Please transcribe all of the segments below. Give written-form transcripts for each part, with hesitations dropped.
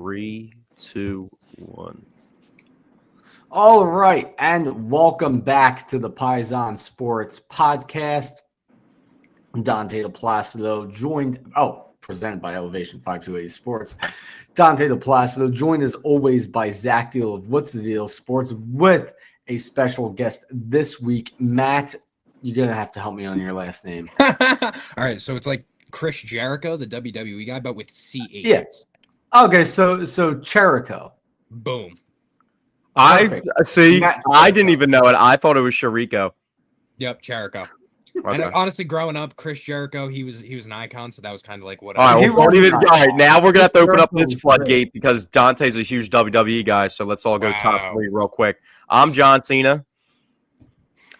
3, 2, 1. All right, and welcome back to the Paisan Sports Podcast. Dante DePlacido presented by Elevation 528 Sports. Dante DePlacido, joined as always by Zach Deal of What's the Deal Sports, with a special guest this week. Matt, you're going to have to help me on your last name. All right, so it's like Chris Jericho, the WWE guy, but with CH. Yeah. Okay, so Cherico. Boom. Perfect. I didn't even know it. I thought it was Shariko. Yep, Jericho. Okay. And honestly, growing up, Chris Jericho, he was an icon, so that was kind of like what. All right, all right, now we're gonna have to open up this Jericho floodgate because Dante's a huge WWE guy. So let's all go top 3 real quick. I'm John Cena,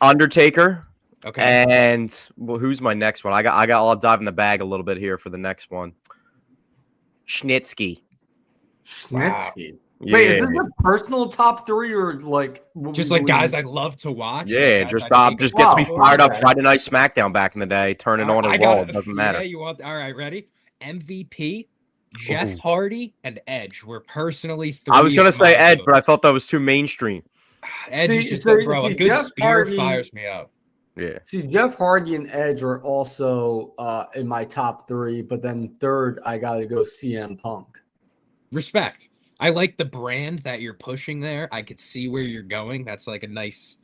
Undertaker, Okay. and who's my next one? I'll dive in the bag a little bit here for the next one. Schnitsky. Schnitsky. Yeah. Wait, is this a personal top 3 or like Just like guys I love to watch? Yeah, like just gets me fired up. okay. Friday Night SmackDown back in the day. Turn it on and roll. It doesn't matter. Yeah, you want? All right, ready? MVP, Jeff Hardy, and Edge were personally 3. I was gonna say Edge, votes. but I thought that was too mainstream. Edge See, is just so- bro. see, A good Jeff spear Hardy- fires me up. Yeah. See, Jeff Hardy and Edge are also in my top 3, but then third, I got to go CM Punk. Respect. I like the brand that you're pushing there. I could see where you're going. That's like a nice.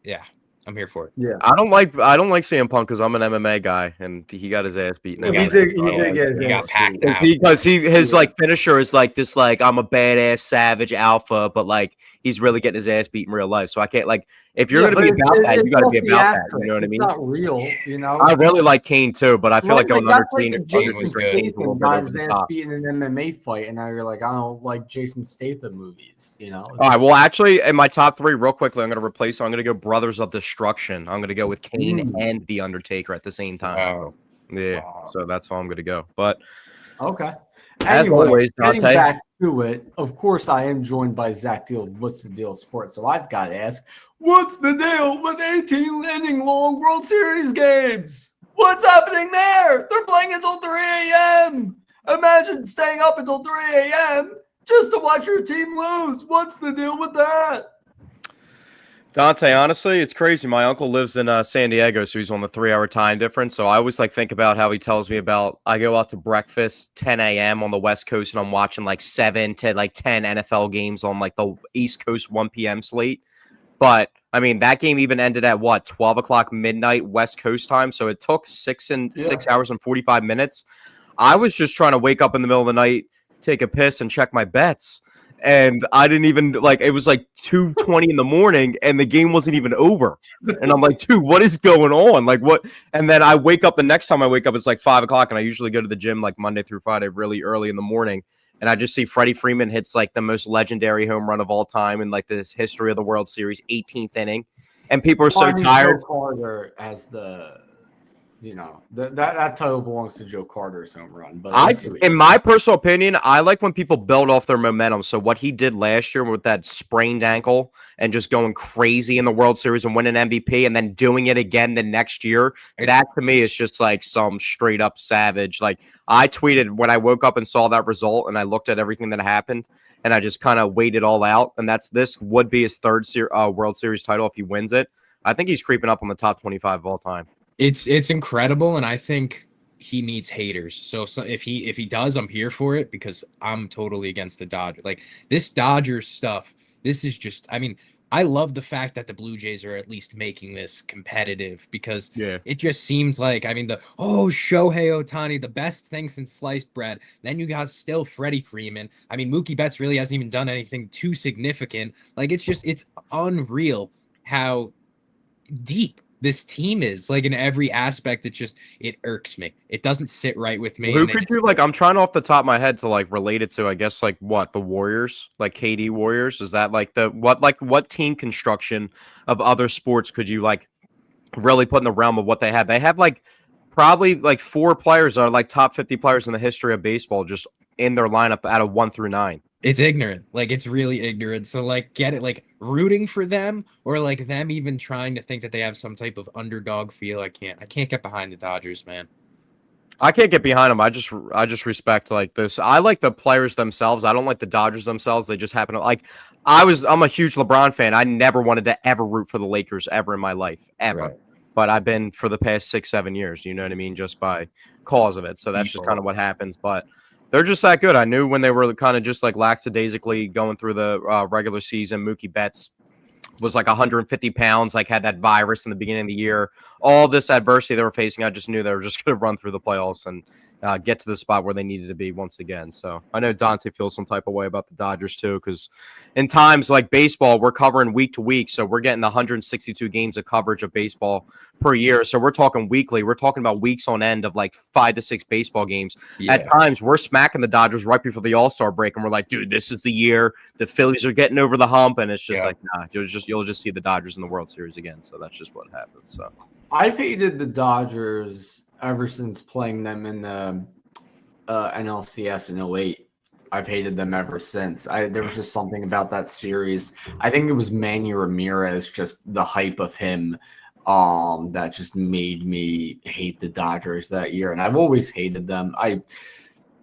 Yeah, I'm here for it. Yeah. I don't like CM Punk because I'm an MMA guy and he got his ass beaten. He Yeah, did MMA. get his He got ass packed beat. out. Because his like finisher is like this, like I'm a badass savage alpha, but like he's really getting his ass beat in real life. So I can't, like, if you're Yeah, gonna be but about that, you it's got to all be about that. You theatrics. know what I mean? It's not real, you know. I really like Kane too, but I feel like going under that's like Kane, the under Jason was Kane good. is a little Statham bit got over his the ass top. beat in an MMA fight, and now you're like, I don't like Jason Statham movies, you know. All right. Well, actually, in my top 3, real quickly, I'm going to replace. I'm going to go Brothers of Destruction. I'm going to go with Kane and The Undertaker at the same time. Wow. Yeah. Wow. So that's how I'm going to go. But Okay. As Anyway, always, getting Dante. back to it, of course, I am joined by Zach Deal of What's the Deal Sports. So I've got to ask, what's the deal with 18 inning long World Series games? What's happening there? They're playing until 3 a.m. Imagine staying up until 3 a.m. just to watch your team lose. What's the deal with that? Dante, honestly, it's crazy. My uncle lives in San Diego, so he's on the 3-hour time difference. So I always think about how he tells me about. I go out to breakfast 10 a.m. on the West Coast, and I'm watching like 7 to 10 NFL games on like the East Coast 1 p.m. slate. But I mean, that game even ended at 12 o'clock midnight West Coast time. So it took 6 hours and 45 minutes. I was just trying to wake up in the middle of the night, take a piss, and check my bets. And I didn't even, like, it was like 2:20 in the morning and the game wasn't even over. And I'm like, dude, what is going on? Like, what? And then I wake up, the next time I wake up, it's like 5 o'clock. And I usually go to the gym like Monday through Friday really early in the morning. And I just see Freddie Freeman hits like the most legendary home run of all time in like this history of the World Series, 18th inning. And people are so tired. Joe Carter as the, you know, that title belongs to Joe Carter's home run. But In my personal opinion, I like when people build off their momentum. So what he did last year with that sprained ankle and just going crazy in the World Series and winning MVP and then doing it again the next year, that to me is just like some straight up savage. Like I tweeted when I woke up and saw that result and I looked at everything that happened and I just kind of weighed it all out. And this would be his third World Series title if he wins it. I think he's creeping up on the top 25 of all time. It's incredible, and I think he needs haters. So if he does, I'm here for it because I'm totally against the Dodgers. Like this Dodgers stuff, this is just. I mean, I love the fact that the Blue Jays are at least making this competitive because it just seems like, I mean, Shohei Ohtani, the best thing since sliced bread. Then you got still Freddie Freeman. I mean, Mookie Betts really hasn't even done anything too significant. Like it's unreal how deep this team is, like in every aspect. It irks me. It doesn't sit right with me. Who could you like? I'm trying off the top of my head to like relate it to. I guess like what, the Warriors, like KD Warriors. Is that like what team construction of other sports could you like really put in the realm of what they have? They have like probably like 4 players that are like top 50 players in the history of baseball just in their lineup out of 1 through 9. It's ignorant. Like it's really ignorant. So like get it, like rooting for them or like them even trying to think that they have some type of underdog feel. I can't get behind the Dodgers, man. I can't get behind them. I just respect like this. I like the players themselves. I don't like the Dodgers themselves. They just happen to like. I'm a huge LeBron fan. I never wanted to ever root for the Lakers ever in my life, ever. Right. But I've been for the past 6-7 years. You know what I mean? Just by cause of it. So that's just kind of what happens. But they're just that good. I knew when they were kind of just like lackadaisically going through the regular season. Mookie Betts was like 150 pounds, like had that virus in the beginning of the year. All this adversity they were facing, I just knew they were just going to run through the playoffs and get to the spot where they needed to be once again. So I know Dante feels some type of way about the Dodgers too, because in times like baseball, we're covering week to week. So we're getting the 162 games of coverage of baseball per year. So we're talking weekly. We're talking about weeks on end of like 5 to 6 baseball games. Yeah. At times, we're smacking the Dodgers right before the All-Star break, and we're like, dude, this is the year. The Phillies are getting over the hump, and it's just like, nah, you'll just see the Dodgers in the World Series again. So that's just what happens. So I've hated the Dodgers ever since playing them in the NLCS in '08. I've hated them ever since. There was just something about that series. I think it was Manny Ramirez, just the hype of him, that just made me hate the Dodgers that year. And I've always hated them.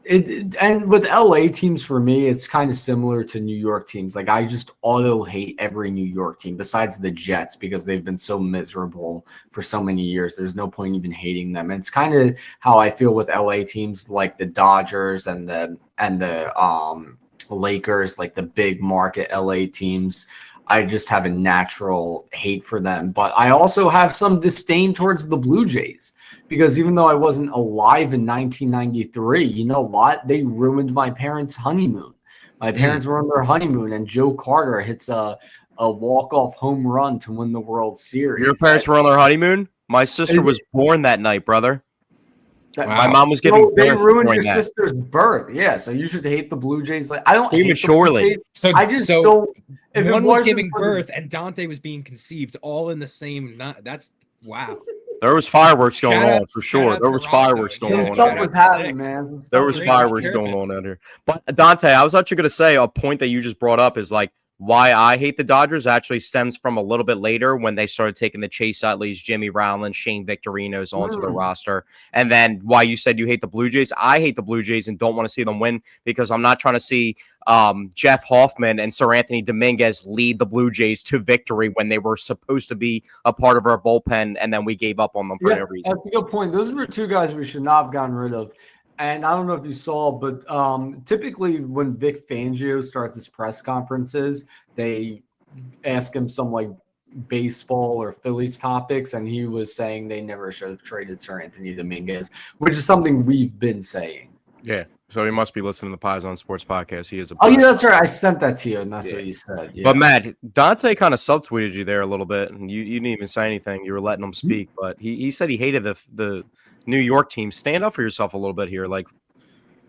And with LA teams, for me, it's kind of similar to New York teams. Like, I just auto hate every New York team besides the Jets because they've been so miserable for so many years. There's no point even hating them. And it's kind of how I feel with LA teams like the Dodgers and the Lakers, like the big market LA teams. I just have a natural hate for them. But I also have some disdain towards the Blue Jays because even though I wasn't alive in 1993, you know what? They ruined my parents' honeymoon. My parents were on their honeymoon, and Joe Carter hits a walk-off home run to win the World Series. your parents were on their honeymoon? My sister was born that night, brother. My mom was giving birth. They ruined your during that. sister's birth. Yeah, so you should hate the Blue Jays. Like, I don't Prematurely. hate the Blue Jays. I just don't. If one it was wasn't giving for birth and Dante was being conceived all in the same night. That's wow. There was fireworks going Shout out- on for shout sure. out There was Toronto. fireworks going the on. stuff out was here. happening, man. There was Great. fireworks Tripping. going on out here. But Dante, I was actually going to say a point that you just brought up is like why I hate the Dodgers actually stems from a little bit later when they started taking the Chase Utleys, Jimmy Rowland, Shane Victorinos onto the roster. And then why you said you hate the Blue Jays. I hate the Blue Jays and don't want to see them win because I'm not trying to see Jeff Hoffman and Sir Anthony Dominguez lead the Blue Jays to victory when they were supposed to be a part of our bullpen, and then we gave up on them for no reason. That's a good point. Those were two guys we should not have gotten rid of. And I don't know if you saw, but typically when Vic Fangio starts his press conferences, they ask him some like baseball or Phillies topics, and he was saying they never should have traded Sir Anthony Dominguez, which is something we've been saying. Yeah. So he must be listening to the Paisan Sports Podcast. He is a. Oh, yeah, that's right. I sent that to you, and that's what you said. Yeah. But Matt, Dante kind of subtweeted you there a little bit, and you didn't even say anything. You were letting him speak, but he said he hated the New York team. Stand up for yourself a little bit here. Like,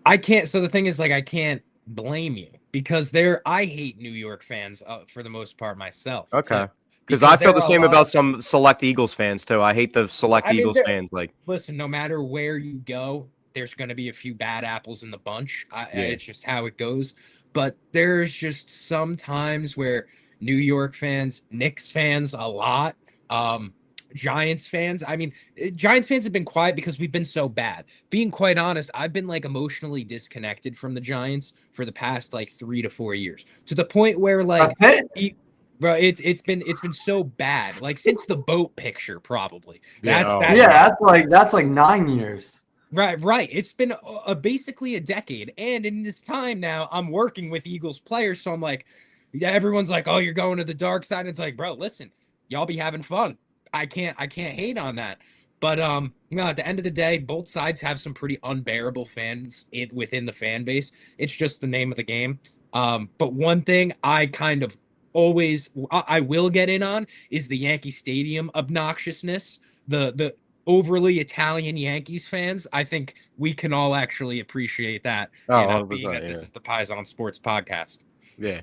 I can't. So the thing is, like, I can't blame you because I hate New York fans for the most part myself. Okay. Because I feel the same about some select Eagles fans too. I hate the select Eagles fans. Like, listen, no matter where you go, there's going to be a few bad apples in the bunch. It's just how it goes. But there's just some times where New York fans, Knicks fans, a lot, Giants fans. I mean, Giants fans have been quiet because we've been so bad. Being quite honest, I've been like emotionally disconnected from the Giants for the past like 3 to 4 years, to the point where like. Bro, it's been so bad. Like since the boat picture, probably. That's like 9 years. Right. It's been basically a decade, and in this time now, I'm working with Eagles players, so I'm like, everyone's like, "Oh, you're going to the dark side." It's like, bro, listen, y'all be having fun. I can't hate on that. But at the end of the day, both sides have some pretty unbearable fans within the fan base. It's just the name of the game. But one thing I kind of I will get in on is the Yankee Stadium obnoxiousness. The overly Italian Yankees fans. I think we can all actually appreciate that. Being that this is the Paisan Sports Podcast. Yeah.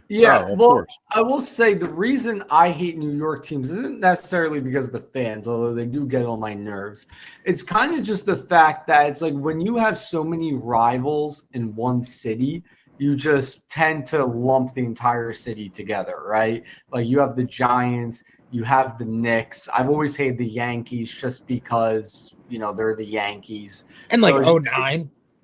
Well, I will say the reason I hate New York teams isn't necessarily because of the fans, although they do get on my nerves. It's kind of just the fact that it's like when you have so many rivals in one city, you just tend to lump the entire city together, right? Like you have the Giants, you have the Knicks. I've always hated the Yankees just because, they're the Yankees. And So like it's-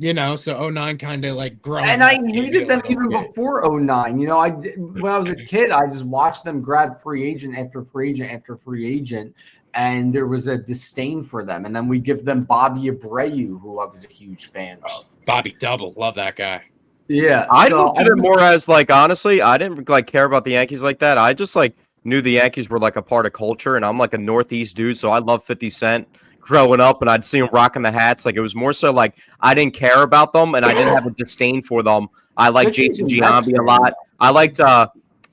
09, so 09 kind of like growing and up I maybe hated a them little. even before 09. When I was a kid, I just watched them grab free agent after free agent after free agent, and there was a disdain for them. And then we give them Bobby Abreu, who I was a huge fan of. Bobby Double, love that guy. Yeah, I looked at it more as like, honestly, I didn't like care about the Yankees like that. I just like knew the Yankees were like a part of culture, and I'm like a Northeast dude, so I love 50 Cent growing up, and I'd see him rocking the hats. Like it was more so like I didn't care about them, and I didn't have a disdain for them. I like 50's Jason a Mets Giambi a fan, lot. I liked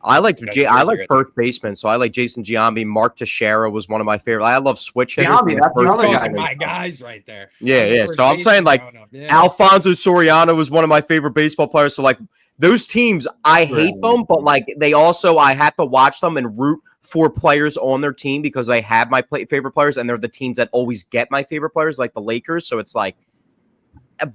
I like right first baseman, so I like Jason Giambi. Mark Teixeira was one of my favorite. I love switch hitters. Giambi, that's You're another talking guy. my guys right there. Yeah, As a yeah. first So I'm saying baseman like growing up, yeah. Alfonso Soriano was one of my favorite baseball players. So like those teams, I hate them, but like they also I have to watch them and root for players on their team because they have my favorite players, and they're the teams that always get my favorite players, like the Lakers. So it's like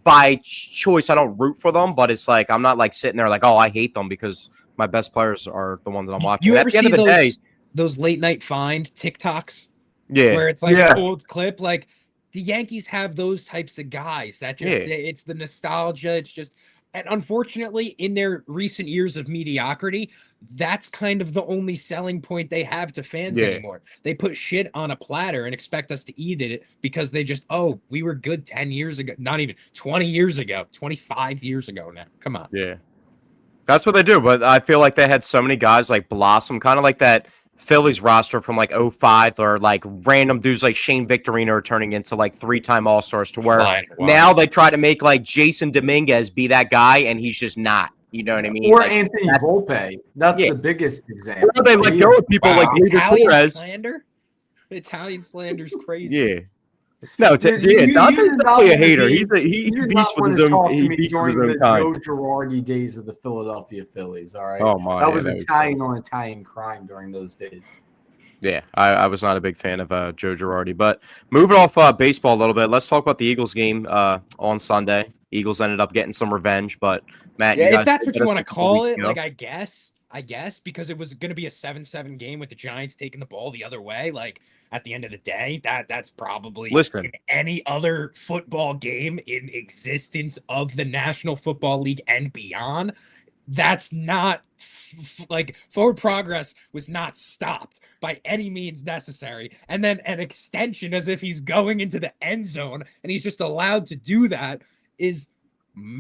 by choice, I don't root for them, but it's like I'm not like sitting there like, oh, I hate them because my best players are the ones that I'm watching. You And ever at the end see of the day, those late night find TikToks yeah, where it's like Yeah. an old clip? Like the Yankees have those types of guys that just Yeah. it's the nostalgia. It's just, and unfortunately, in their recent years of mediocrity, that's kind of the only selling point they have to fans Yeah. anymore. They put shit on a platter and expect us to eat it because they just, oh, we were good 10 years ago, not even 20 years ago, 25 years ago now. Come on. yeah. That's what they do, but I feel like they had so many guys like blossom, kind of like that Phillies roster from like '05, or like random dudes like Shane Victorino are turning into like 3-time All-Stars to where Flying wild. now they try to make like Jason Dominguez be that guy, and he's just not. You know what I mean? Or Like, Anthony that's- Volpe. That's Yeah. the biggest example. or they let go of people like Gleyber Italian Torres. slander? Italian slander's crazy. Yeah. No, Dude, yeah, you Dante's did not definitely a wanna hater. be- He's You a did beast not with want his to own. talk to He me beast with during his the own kind. Joe Girardi days of the Philadelphia Phillies. All right, Oh my, that was yeah, Italian on Italian crime during those days. Yeah, I was not a big fan of Joe Girardi. But moving off baseball a little bit, let's talk about the Eagles game on Sunday. Eagles ended up getting some revenge, but Matt, you Yeah, guys if that's what did you us want to a couple call weeks it, ago. like I guess because it was going to be a 7-7 game with the Giants taking the ball the other way. Like at the end of the day, that's probably Listen. in any other football game in existence of the National Football League and beyond. That's not like forward progress was not stopped by any means necessary. And then an extension as if he's going into the end zone and he's just allowed to do that is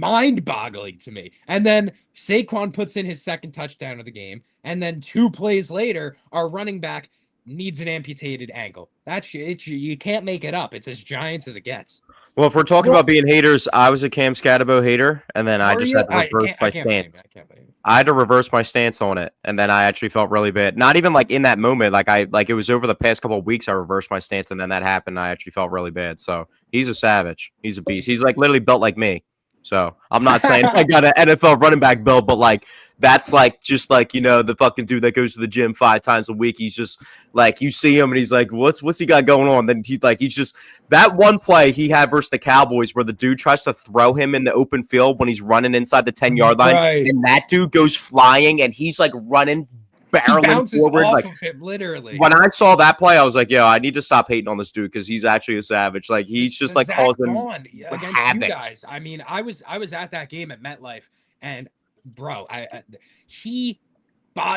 mind-boggling to me. And then Saquon puts in his second touchdown of the game, and then 2 plays later, our running back needs an amputated ankle. That's it. You can't make it up. It's as Giants as it gets. Well, if we're talking about being haters, I was a Cam Scatabo hater, and then I Are just you? had to reverse my I can't blame you. stance. I can't blame you. I had to reverse my stance on it, and then I actually felt really bad. Not even like in that moment, like it was over the past couple of weeks. I reversed my stance, and then that happened. And I actually felt really bad. So he's a savage. He's a beast. He's like literally built like me. So I'm not saying I got an NFL running back build, but like that's like just like the fucking dude that goes to the gym 5 times a week. He's just like you see him and he's like, what's he got going on? Then he's just that one play he had versus the Cowboys where the dude tries to throw him in the open field when he's running inside the 10-yard line, Right. and that dude goes flying and he's like running, He barreling bounces forward. off Like of him, literally. when I saw that play, I was like, yo, I need to stop hating on this dude because he's actually a savage. Like he's just like Zach causing Bond against havoc. you guys. I mean, I was at that game at MetLife, and bro,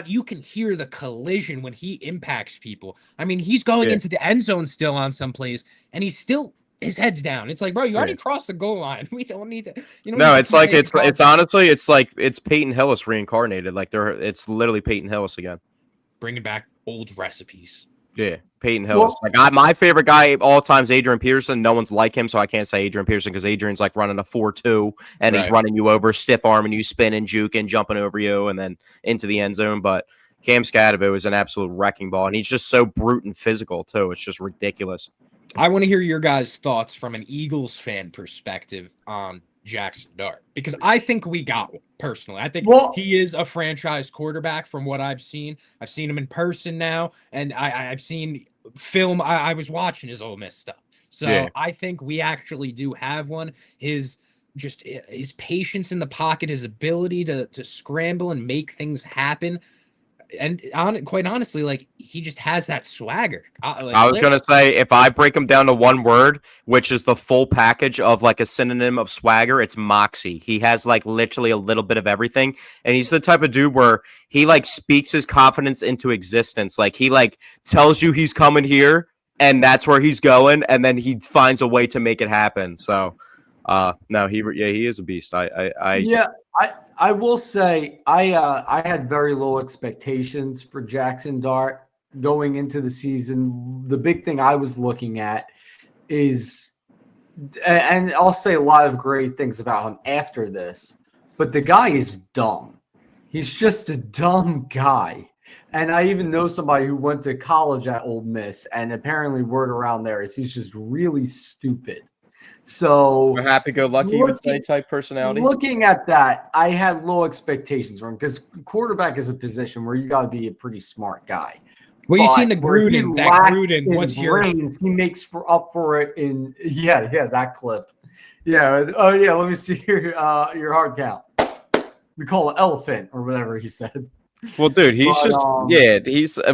you can hear the collision when he impacts people. I mean, he's going Yeah. into the end zone still on some plays, and he's still his head's down. It's like, bro, you already crossed the goal line. We don't need to. No, it's like it's honestly it's Peyton Hillis reincarnated. Like it's literally Peyton Hillis again. bringing back old recipes. Yeah, Peyton Hillis. My favorite guy of all time is Adrian Peterson. No one's like him, so I can't say Adrian Peterson because Adrian's like running a 4-2 and he's running you over, stiff arming you, spinning, juking, jumping over you, and then into the end zone. But Cam Scatabo is an absolute wrecking ball, and he's just so brute and physical too. It's just ridiculous. I want to hear your guys' thoughts from an Eagles fan perspective on Jackson Dart, because I think we got one personally. I think he is a franchise quarterback from what I've seen. I've seen him in person now, and I've seen film. I was watching his Ole Miss stuff. So I think we actually do have one. His patience in the pocket, his ability to scramble and make things happen. quite honestly, like he just has that swagger. I was gonna say, if I break him down to one word, which is the full package of like a synonym of swagger, it's moxie. He has like literally a little bit of everything, and he's the type of dude where he like speaks his confidence into existence. Like he like tells you he's coming here, and that's where he's going, and then he finds a way to make it happen. So, no, he is a beast. Yeah, I will say I had very low expectations for Jackson Dart going into the season. The big thing I was looking at is, and I'll say a lot of great things about him after this, but the guy is dumb. He's just a dumb guy. And I even know somebody who went to college at Ole Miss, and apparently word around there is he's just really stupid. So happy-go-lucky, you would say, type personality. Looking at that, I had low expectations for him because quarterback is a position where you got to be a pretty smart guy. Well, you've seen the Gruden. That Gruden, what's brains, he makes up for it in that clip. Yeah. Oh yeah. Let me see your hard count. We call it elephant or whatever he said. Well, dude,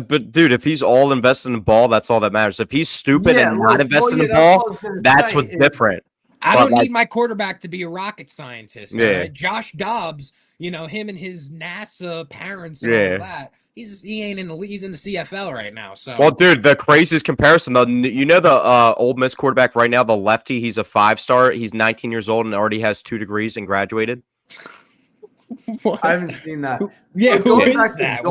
but dude, if he's all invested in the ball, that's all that matters. If he's stupid and not invested in the ball, that's what's different. I don't need my quarterback to be a rocket scientist. Yeah. Right? Josh Dobbs, him and his NASA parents and all that. He ain't in the league. He's in the CFL right now. So, well, dude, the craziest comparison though, the Ole Miss quarterback right now, the lefty, he's a 5-star. He's 19 years old and already has 2 degrees and graduated. What? I haven't seen that. Yeah, who is that?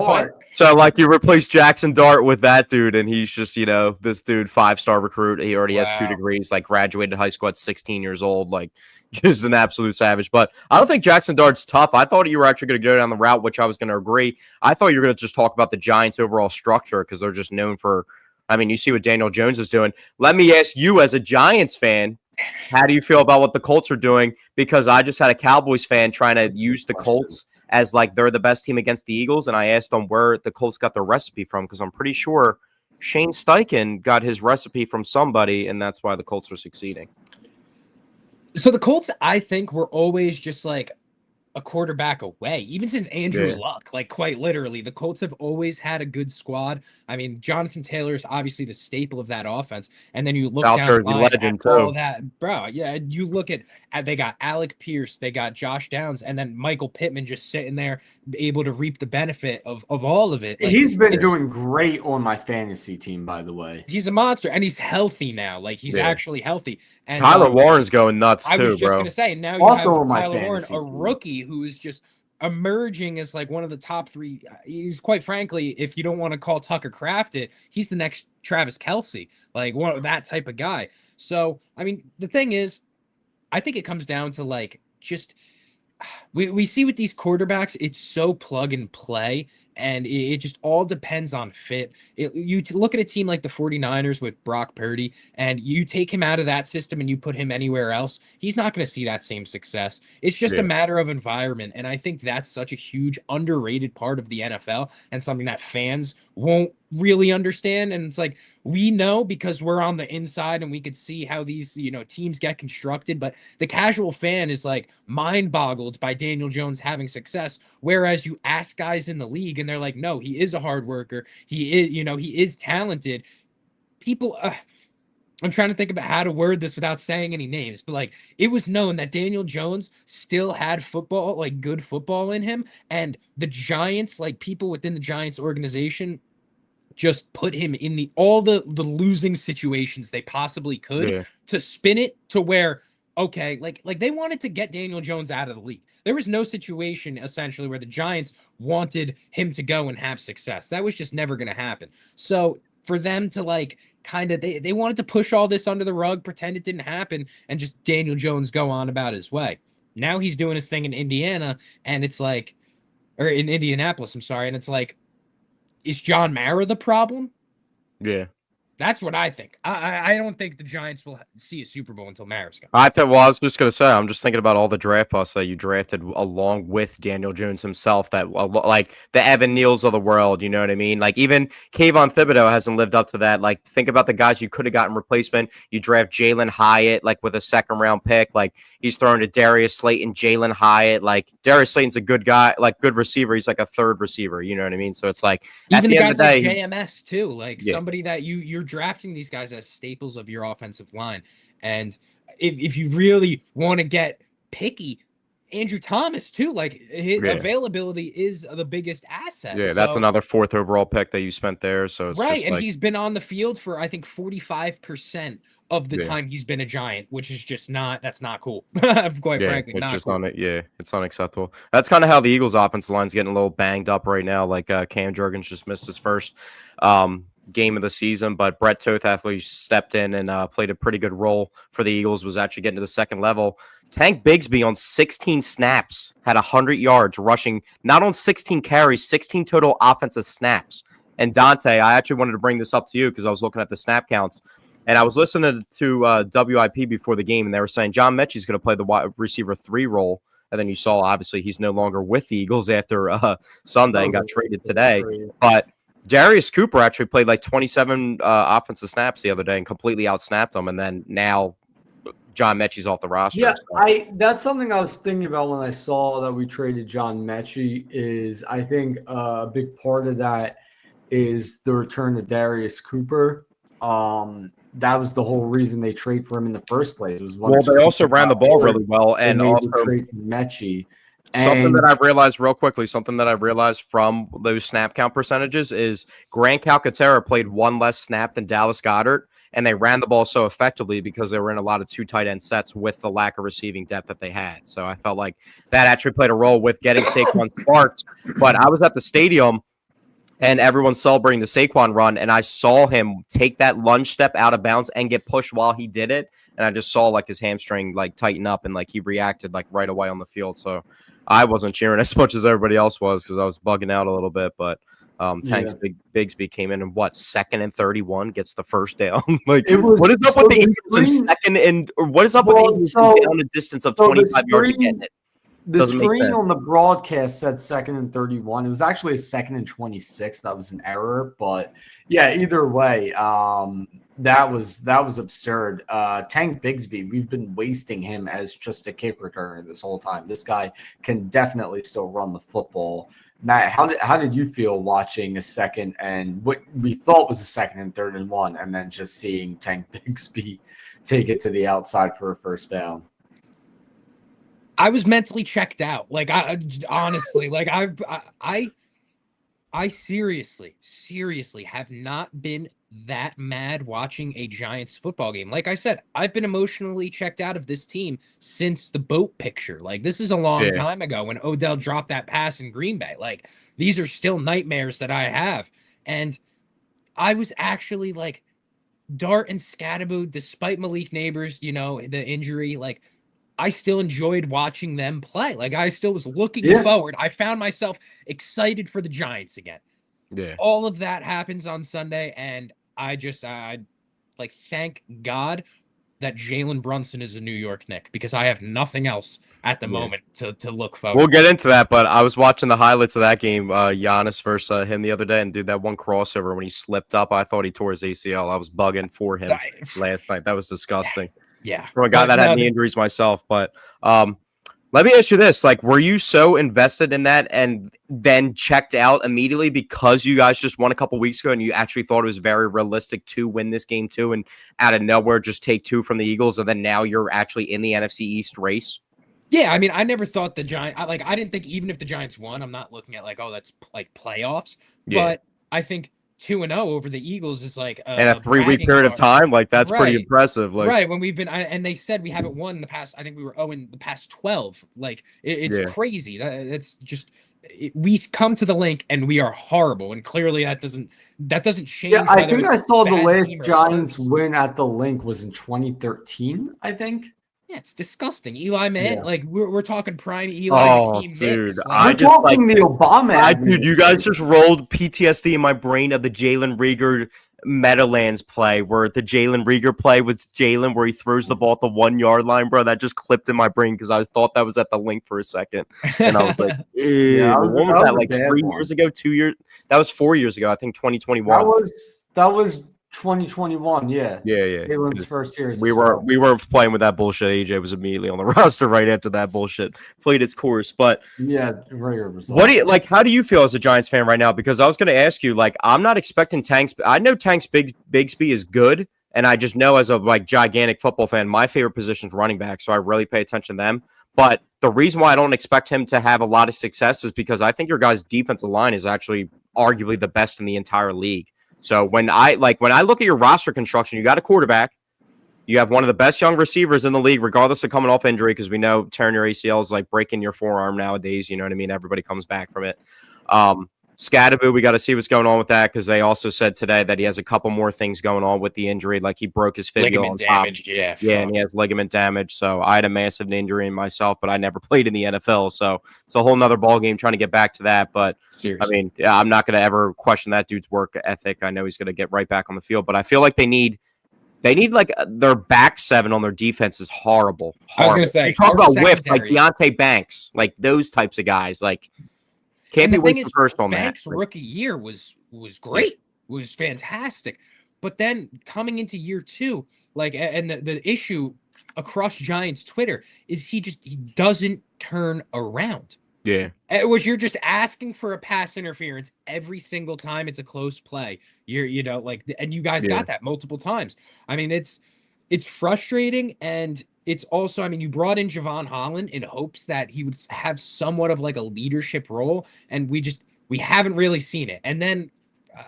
So, like, you replace Jackson Dart with that dude, and he's just, this dude, 5-star recruit. He already has 2 degrees, like, graduated high school at 16 years old, like, just an absolute savage. But I don't think Jackson Dart's tough. I thought you were actually going to go down the route, which I was going to agree. I thought you were going to just talk about the Giants' overall structure because they're just known for, you see what Daniel Jones is doing. Let me ask you, as a Giants fan, how do you feel about what the Colts are doing? Because I just had a Cowboys fan trying to use the Colts as like they're the best team against the Eagles, and I asked them where the Colts got their recipe from because I'm pretty sure Shane Steichen got his recipe from somebody, and that's why the Colts are succeeding. So the Colts, I think, were always just like a quarterback away, even since Andrew Luck, like quite literally. The Colts have always had a good squad. I mean, Jonathan Taylor is obviously the staple of that offense. And then you look down legend too. All that, bro. Yeah, you look at they got Alec Pierce, they got Josh Downs, and then Michael Pittman just sitting there, able to reap the benefit of all of it. Like, he's been doing great on my fantasy team, by the way. He's a monster, and he's healthy now. Like he's actually healthy. And Tyler Warren's going nuts too, bro. I was just gonna say, now you also have Tyler Warren, a rookie who is just emerging as like one of the top 3. He's quite frankly, if you don't want to call Tucker Kraft it, he's the next Travis Kelce, like one of that type of guy. So, I mean, the thing is, I think it comes down to like just we see with these quarterbacks, it's so plug and play. And it just all depends on fit. You look at a team like the 49ers with Brock Purdy, and you take him out of that system and you put him anywhere else, he's not going to see that same success. It's just a matter of environment. And I think that's such a huge underrated part of the NFL and something that fans won't really understand. And it's like, we know because we're on the inside and we could see how these, teams get constructed. But the casual fan is like mind boggled by Daniel Jones having success. Whereas you ask guys in the league and they're like, no, he is a hard worker. He is, he is talented. People, I'm trying to think about how to word this without saying any names, but like it was known that Daniel Jones still had football, like good football in him. And the Giants, like people within the Giants organization, just put him in all the losing situations they possibly could to spin it to where, okay, like they wanted to get Daniel Jones out of the league. There was no situation essentially where the Giants wanted him to go and have success. That was just never going to happen. So for them to like kind of, they wanted to push all this under the rug, pretend it didn't happen, and just Daniel Jones go on about his way. Now he's doing his thing in Indiana, and it's like, or in Indianapolis, I'm sorry, and it's like, is John Mara the problem? Yeah. That's what I think. I don't think the Giants will see a Super Bowl until Maris comes. I thought. Well, I was just gonna say. I'm just thinking about all the draft busts that you drafted along with Daniel Jones himself. That like the Evan Neals of the world. You know what I mean? Like even Kayvon Thibodeau hasn't lived up to that. Like think about the guys you could have gotten replacement. You draft Jalen Hyatt like with a second round pick. Like he's throwing to Darius Slayton, Jalen Hyatt. Like Darius Slayton's a good guy, like good receiver. He's like a third receiver. You know what I mean? So it's like even at the the end guys of the day, like JMS too, like yeah. somebody that you're drafting these guys as staples of your offensive line. And if you really want to get picky, Andrew Thomas too, like his availability is the biggest asset. Yeah, that's another 4th overall pick that you spent there. So it's right, just and like, he's been on the field for I think 45% of the time he's been a Giant, which is just that's not cool. Quite frankly, it's not just cool. it's unacceptable. That's kind of how the Eagles' offensive line's getting a little banged up right now. Like Cam Jurgens just missed his first game of the season, but Brett Toth actually stepped in and played a pretty good role for the Eagles. Was actually getting to the second level. Tank Bigsby on 16 snaps had 100 yards rushing, not on 16 carries, 16 total offensive snaps. And Dante, I actually wanted to bring this up to you because I was looking at the snap counts. And I was listening to WIP before the game, and they were saying John Mechie's going to play the wide receiver 3 role. And then you saw, obviously, he's no longer with the Eagles after Sunday and got traded today. But Darius Cooper actually played like 27 offensive snaps the other day and completely outsnapped them. And then now John Mechie's off the roster. Yeah, so. That's something I was thinking about when I saw that we traded John Mechie. Is I think a big part of that is the return of Darius Cooper. That was the whole reason they trade for him in the first place. They also ran the ball really well, and also trade for Mechie. Something that I realized real quickly, from those snap count percentages is Grant Calcaterra played 1 less snap than Dallas Goedert, and they ran the ball so effectively because they were in a lot of 2 tight end sets with the lack of receiving depth that they had. So I felt like that actually played a role with getting Saquon sparked. But I was at the stadium, and everyone's celebrating the Saquon run, and I saw him take that lunge step out of bounds and get pushed while he did it. And I just saw like his hamstring like tighten up, and like he reacted like right away on the field. So I wasn't cheering as much as everybody else was because I was bugging out a little bit. But Tank's Bigsby came in and 2nd and 31 gets the first down. Like what is up with the Eagles in second and or what is up with the Eagles down a distance of 25 yards getting it? The screen on the broadcast said 2nd and 31. It was actually a 2nd and 26. That was an error, but yeah, either way, that was absurd. Tank Bigsby, we've been wasting him as just a kick returner this whole time. This guy can definitely still run the football. Matt, how did you feel watching a second and what we thought was a 2nd and 3rd and 1, and then just seeing Tank Bigsby take it to the outside for a first down? I was mentally checked out. Like I honestly, like I seriously have not been that mad watching a Giants football game. Like I said, I've been emotionally checked out of this team since the boat picture. Like this is a long time ago when Odell dropped that pass in Green Bay. Like these are still nightmares that I have. And I was actually like Dart and Scatterbo, despite Malik Neighbors, the injury, like I still enjoyed watching them play. Like I still was looking forward. I found myself excited for the Giants again. Yeah. All of that happens on Sunday, and I like thank God that Jalen Brunson is a New York Knick because I have nothing else at the moment to look forward. We'll get into that, but I was watching the highlights of that game, Giannis versus him the other day, and dude, that one crossover when he slipped up, I thought he tore his ACL. I was bugging for him last night. That was disgusting. Yeah. From a guy that had knee injuries myself. But let me ask you this. Like, were you so invested in that and then checked out immediately because you guys just won a couple weeks ago and you actually thought it was very realistic to win this game too and out of nowhere just take 2 from the Eagles and then now you're actually in the NFC East race? Yeah, I mean, I never thought the Giants – I didn't think even if the Giants won, I'm not looking at like, oh, that's like playoffs. Yeah. But I think – 2-0 over the Eagles is like a 3-week period of time. Like that's pretty impressive. Like when we've been, and they said we haven't won in the past. I think we were 0 in the past 12. Like it's crazy. It's just we come to the link and we are horrible. And clearly that doesn't change. Yeah, I think I saw the last Giants win at the link was in 2013. I think. Yeah, it's disgusting. Eli Manning, like we're talking prime Eli. Dude, we're talking the Obama. Dude, you guys just rolled PTSD in my brain of the Jalen Rieger Meadowlands play where the Jalen Rieger play with Jalen where he throws the ball at the 1 yard line, bro. That just clipped in my brain because I thought that was at the link for a second. And I was like, Yeah, ew. When was that? a Like bad 3 one. years ago? 2 years? That was 4 years ago. I think 2021. That was 2021. Yeah. Yeah. Jalen's first year. We were playing with that bullshit. AJ was immediately on the roster right after that bullshit played its course. But yeah, Rieger was. what do you like? How do you feel as a Giants fan right now? Because I was going to ask you, like, I'm not expecting Tanks. I know Tanks Bigsby is good, and I just know as a like gigantic football fan, my favorite position is running back, so I really pay attention to them. But the reason why I don't expect him to have a lot of success is because I think your guys' defensive line is actually arguably the best in the entire league. So when I look at your roster construction, you got a quarterback. You have one of the best young receivers in the league, regardless of coming off injury, because we know tearing your ACL is like breaking your forearm nowadays. You know what I mean? Everybody comes back from it. Scadaboo, we got to see what's going on with that because they also said today that he has a couple more things going on with the injury, like he broke his fibula ligament damage. Yeah, and he has ligament damage. So I had a massive injury in myself, but I never played in the NFL, so it's a whole nother ball game trying to get back to that. But seriously. I mean, yeah, I'm not going to ever question that dude's work ethic. I know he's going to get right back on the field, but I feel like they need like their back seven on their defense is horrible. I was going to say, they talk about whiff like Deontay Banks, like those types of guys, like. Can't be waiting for first on Banks' that. rookie year was great, was fantastic, but then coming into year two, like, and the issue across Giants Twitter is he doesn't turn around. Yeah, which you're just asking for a pass interference every single time it's a close play. And you guys got that multiple times. I mean, it's frustrating, and it's also, I mean, you brought in Javon Holland in hopes that he would have somewhat of like a leadership role, and we haven't really seen it. And then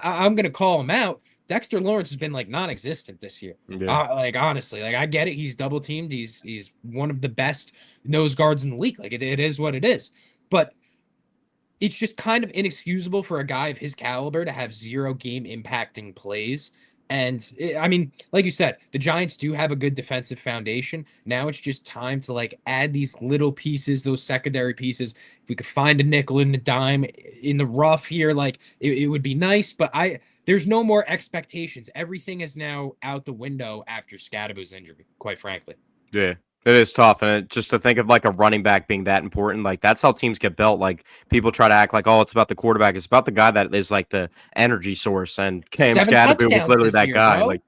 I'm going to call him out. Dexter Lawrence has been like non-existent this year. Yeah. Like, honestly, like I get it. He's double teamed. He's one of the best nose guards in the league. Like it is what it is, but it's just kind of inexcusable for a guy of his caliber to have 0 game impacting plays. And I mean, like you said, the Giants do have a good defensive foundation. Now it's just time to like add these little pieces, those secondary pieces. If we could find a nickel and a dime in the rough here, like it would be nice. But there's no more expectations. Everything is now out the window after Scadaboo's injury, quite frankly. Yeah. It is tough, and just to think of like a running back being that important, like that's how teams get built. Like people try to act like, oh, it's about the quarterback. It's about the guy that is like the energy source. And Cam Scadaboo was literally that guy. Bro. Like,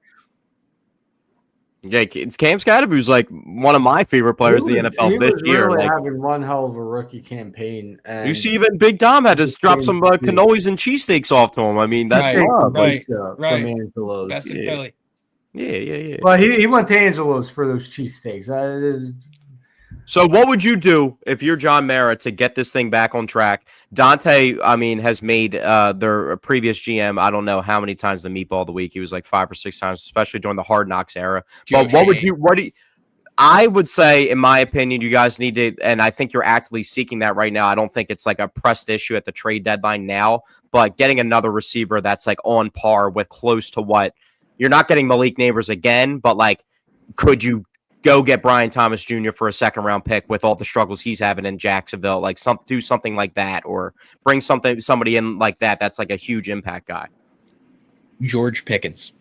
yeah, Cam Scadaboo's like one of my favorite players in the NFL this year. Really like having one hell of a rookie campaign. And you see, even Big Dom had to drop some cannolis and cheesesteaks off to him. I mean, that's right. From Angelo's. Best in Philly. Yeah. Well, he went to Angelo's for those cheesesteaks. So what would you do if you're John Mara to get this thing back on track? Dante, I mean, has made their previous GM, I don't know how many times the meatball of the week. He was like 5 or 6 times, especially during the Hard Knocks era. But I would say, in my opinion, you guys need to, and I think you're actively seeking that right now. I don't think it's like a pressed issue at the trade deadline now, but getting another receiver that's like on par with close to what you're not getting Malik Neighbors again, but like, could you go get Brian Thomas Jr. for a 2nd-round pick with all the struggles he's having in Jacksonville? Like, do something like that, or bring somebody in like that. That's like a huge impact guy. George Pickens.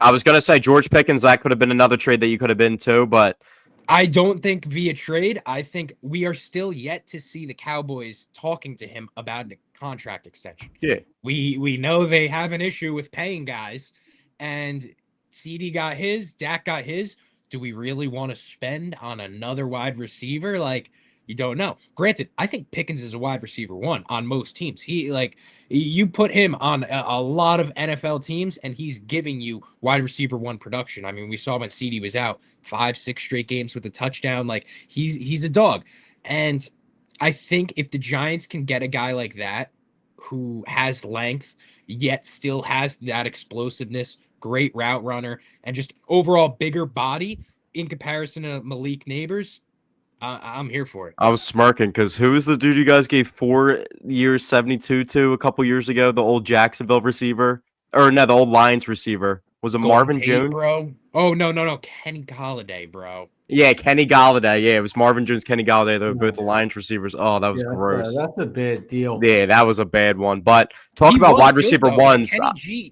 I was gonna say George Pickens. That could have been another trade that you could have been too, but I don't think via trade. I think we are still yet to see the Cowboys talking to him about a contract extension. Yeah, we know they have an issue with paying guys. And CD got his, Dak got his. Do we really want to spend on another wide receiver? Like, you don't know. Granted, I think Pickens is a wide receiver 1 on most teams. You put him on a lot of NFL teams, and he's giving you wide receiver 1 production. I mean, we saw when CD was out 5-6 straight games with a touchdown. Like, he's a dog. And I think if the Giants can get a guy like that who has length, yet still has that explosiveness, great route runner, and just overall bigger body in comparison to Malik Neighbors, I'm here for it. I was smirking because who was the dude you guys gave 4 years, 72 to a couple years ago? The old Jacksonville receiver, or no, the old Lions receiver. Was it Golden Marvin Tate, Jones? bro. Oh no, Kenny Galladay, bro. Yeah, Kenny Galladay. Yeah, it was Marvin Jones, Kenny Galladay. They were both the Yeah. Lions receivers. Oh, that was gross. That's a bad deal. Yeah, that was a bad one. But talk He about was wide good, receiver though. Like, ones.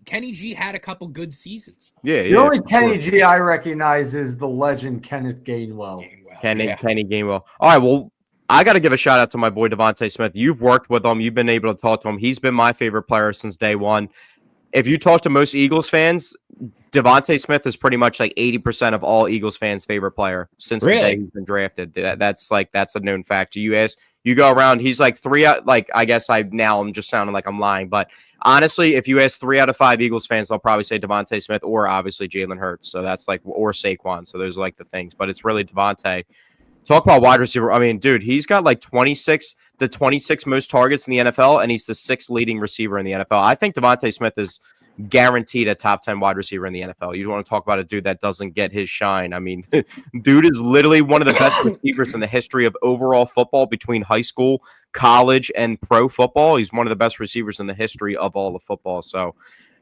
Kenny G had a couple good seasons. Yeah, The yeah. only for Kenny sure. G I recognize is the legend Kenneth Gainwell. Kenny Gainwell. All right, well, I got to give a shout out to my boy Devontae Smith. You've worked with him. You've been able to talk to him. He's been my favorite player since day one. If you talk to most Eagles fans, Devontae Smith is pretty much like 80% of all Eagles fans' favorite player since the day he's been drafted. That's a known fact. You go around, he's like three out. Like I guess I'm just sounding like I'm lying, but honestly, if you ask 3 out of 5 Eagles fans, they'll probably say Devontae Smith or obviously Jalen Hurts. So that's like or Saquon. So those are like the things, but it's really Devontae. Talk about wide receiver. I mean, dude, he's got like 26 most targets in the NFL, and he's the 6th leading receiver in the NFL. I think Devontae Smith is guaranteed a top 10 wide receiver in the NFL. You want to talk about a dude that doesn't get his shine. I mean, dude is literally one of the best receivers in the history of overall football between high school, college, and pro football. He's one of the best receivers in the history of all of football. So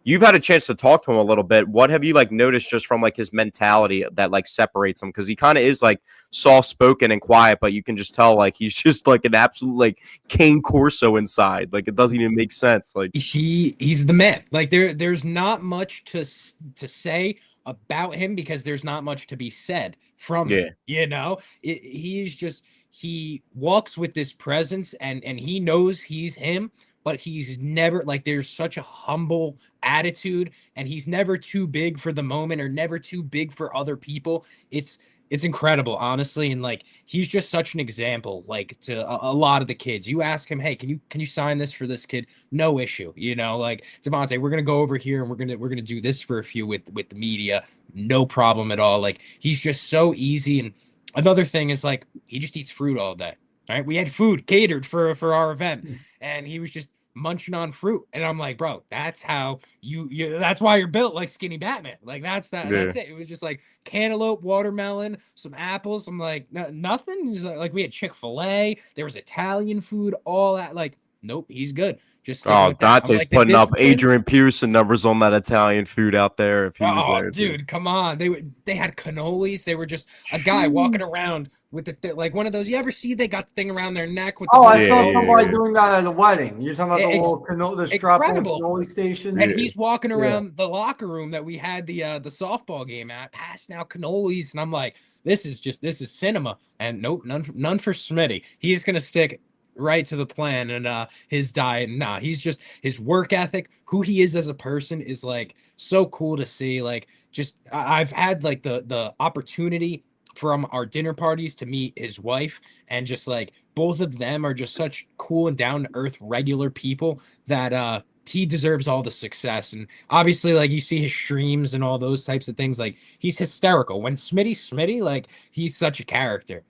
you've had a chance to talk to him a little bit. What have you like noticed just from like his mentality that like separates him? Because he kind of is like soft spoken and quiet, but you can just tell like he's just like an absolute like Kane Corso inside. Like it doesn't even make sense. Like he's the man. Like there's not much to say about him because there's not much to be said from him. You know, he walks with this presence and he knows he's him. But he's never like there's such a humble attitude and he's never too big for the moment or never too big for other people. It's incredible, honestly. And like he's just such an example, like to a lot of the kids. You ask him, hey, can you sign this for this kid? No issue. You know, like Devontae, we're gonna go over here and we're gonna do this for a few with the media. No problem at all. Like he's just so easy. And another thing is like he just eats fruit all day. All right, we had food catered for our event, and he was just munching on fruit, and I'm like, bro, that's how you that's why you're built like skinny Batman. Like that's it. It was just like cantaloupe, watermelon, some apples. I'm like, nothing. He's like we had Chick-fil-A, there was Italian food, all that. Like, nope, he's good. Just Dante's like, putting up Adrian Pearson numbers on that Italian food out there. If he was there, dude, come on. They had cannolis. They were just a guy walking around with the like one of those. You ever see they got the thing around their neck with? I saw somebody doing that at a wedding. You're talking about the little the incredible cannoli station, and he's walking around the locker room that we had the softball game at, passing out cannolis, and I'm like, this is cinema. And nope, none for Smitty. He's gonna stick right to the plan and his diet. Nah, he's just his work ethic, who he is as a person is like so cool to see. Like just I've had like the opportunity from our dinner parties to meet his wife, and just like both of them are just such cool and down to earth regular people that he deserves all the success. And obviously like you see his streams and all those types of things, like he's hysterical when Smitty, like he's such a character.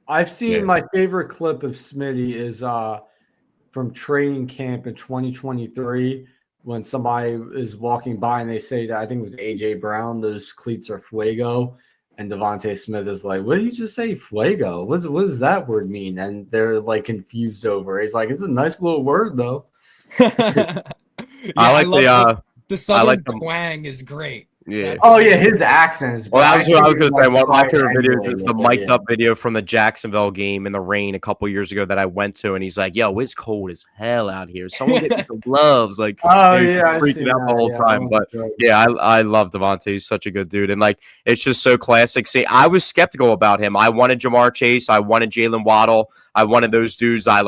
I've seen my favorite clip of Smitty is from training camp in 2023 when somebody is walking by and they say that I think it was AJ Brown, those cleats are fuego. And Devontae Smith is like, what did you just say, fuego? What does that word mean? And they're like confused over it. He's like, it's a nice little word though. I like the southern twang is great. Yeah. His accent is. Well, that's what I was going to say. One of my favorite videos is the mic'd up video from the Jacksonville game in the rain a couple years ago that I went to, and he's like, "Yo, it's cold as hell out here. Someone get me some gloves." Like, freaking out the whole time. But yeah, I love Devontae. He's such a good dude, and like, it's just so classic. See, I was skeptical about him. I wanted Jamar Chase. I wanted Jalen Waddle. I wanted those dudes. I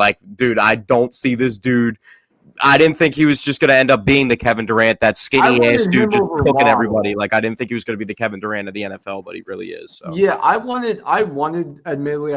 don't see this dude. I didn't think he was just going to end up being the Kevin Durant, that skinny-ass dude just cooking everybody. Like, I didn't think he was going to be the Kevin Durant of the NFL, but he really is. So. Yeah, admittedly, I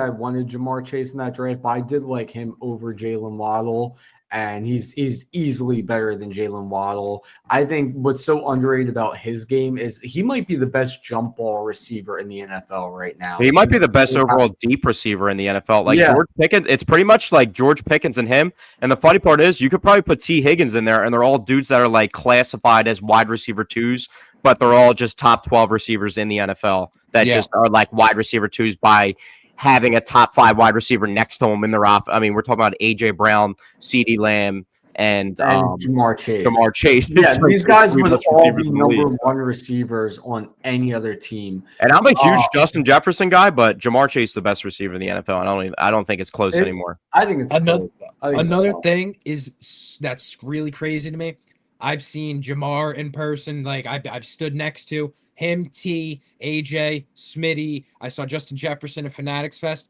wanted Jamar Chase in that draft, but I did like him over Jalen Waddle, and he's easily better than Jalen Waddle. I think what's so underrated about his game is he might be the best jump ball receiver in the NFL right now. He might be the best overall deep receiver in the NFL. Like George Pickens, it's pretty much like George Pickens and him. And the funny part is you could probably put T. Higgins in there, and they're all dudes that are like classified as wide receiver 2s, but they're all just top 12 receivers in the NFL that just are like wide receiver 2s by having a top 5 wide receiver next to him in their off. I mean, we're talking about AJ Brown, CeeDee Lamb, and Jamar Chase. Jamar Chase. Yeah, It's like these guys three would best all receivers be in the number league, so. one receivers on any other team. And I'm a huge Justin Jefferson guy, but Jamar Chase is the best receiver in the NFL. I don't think it's close anymore. I think it's Another, close. I think another it's thing is that's really crazy to me. I've seen Jamar in person. Like I've stood next to him, T, AJ, Smitty. I saw Justin Jefferson at Fanatics Fest.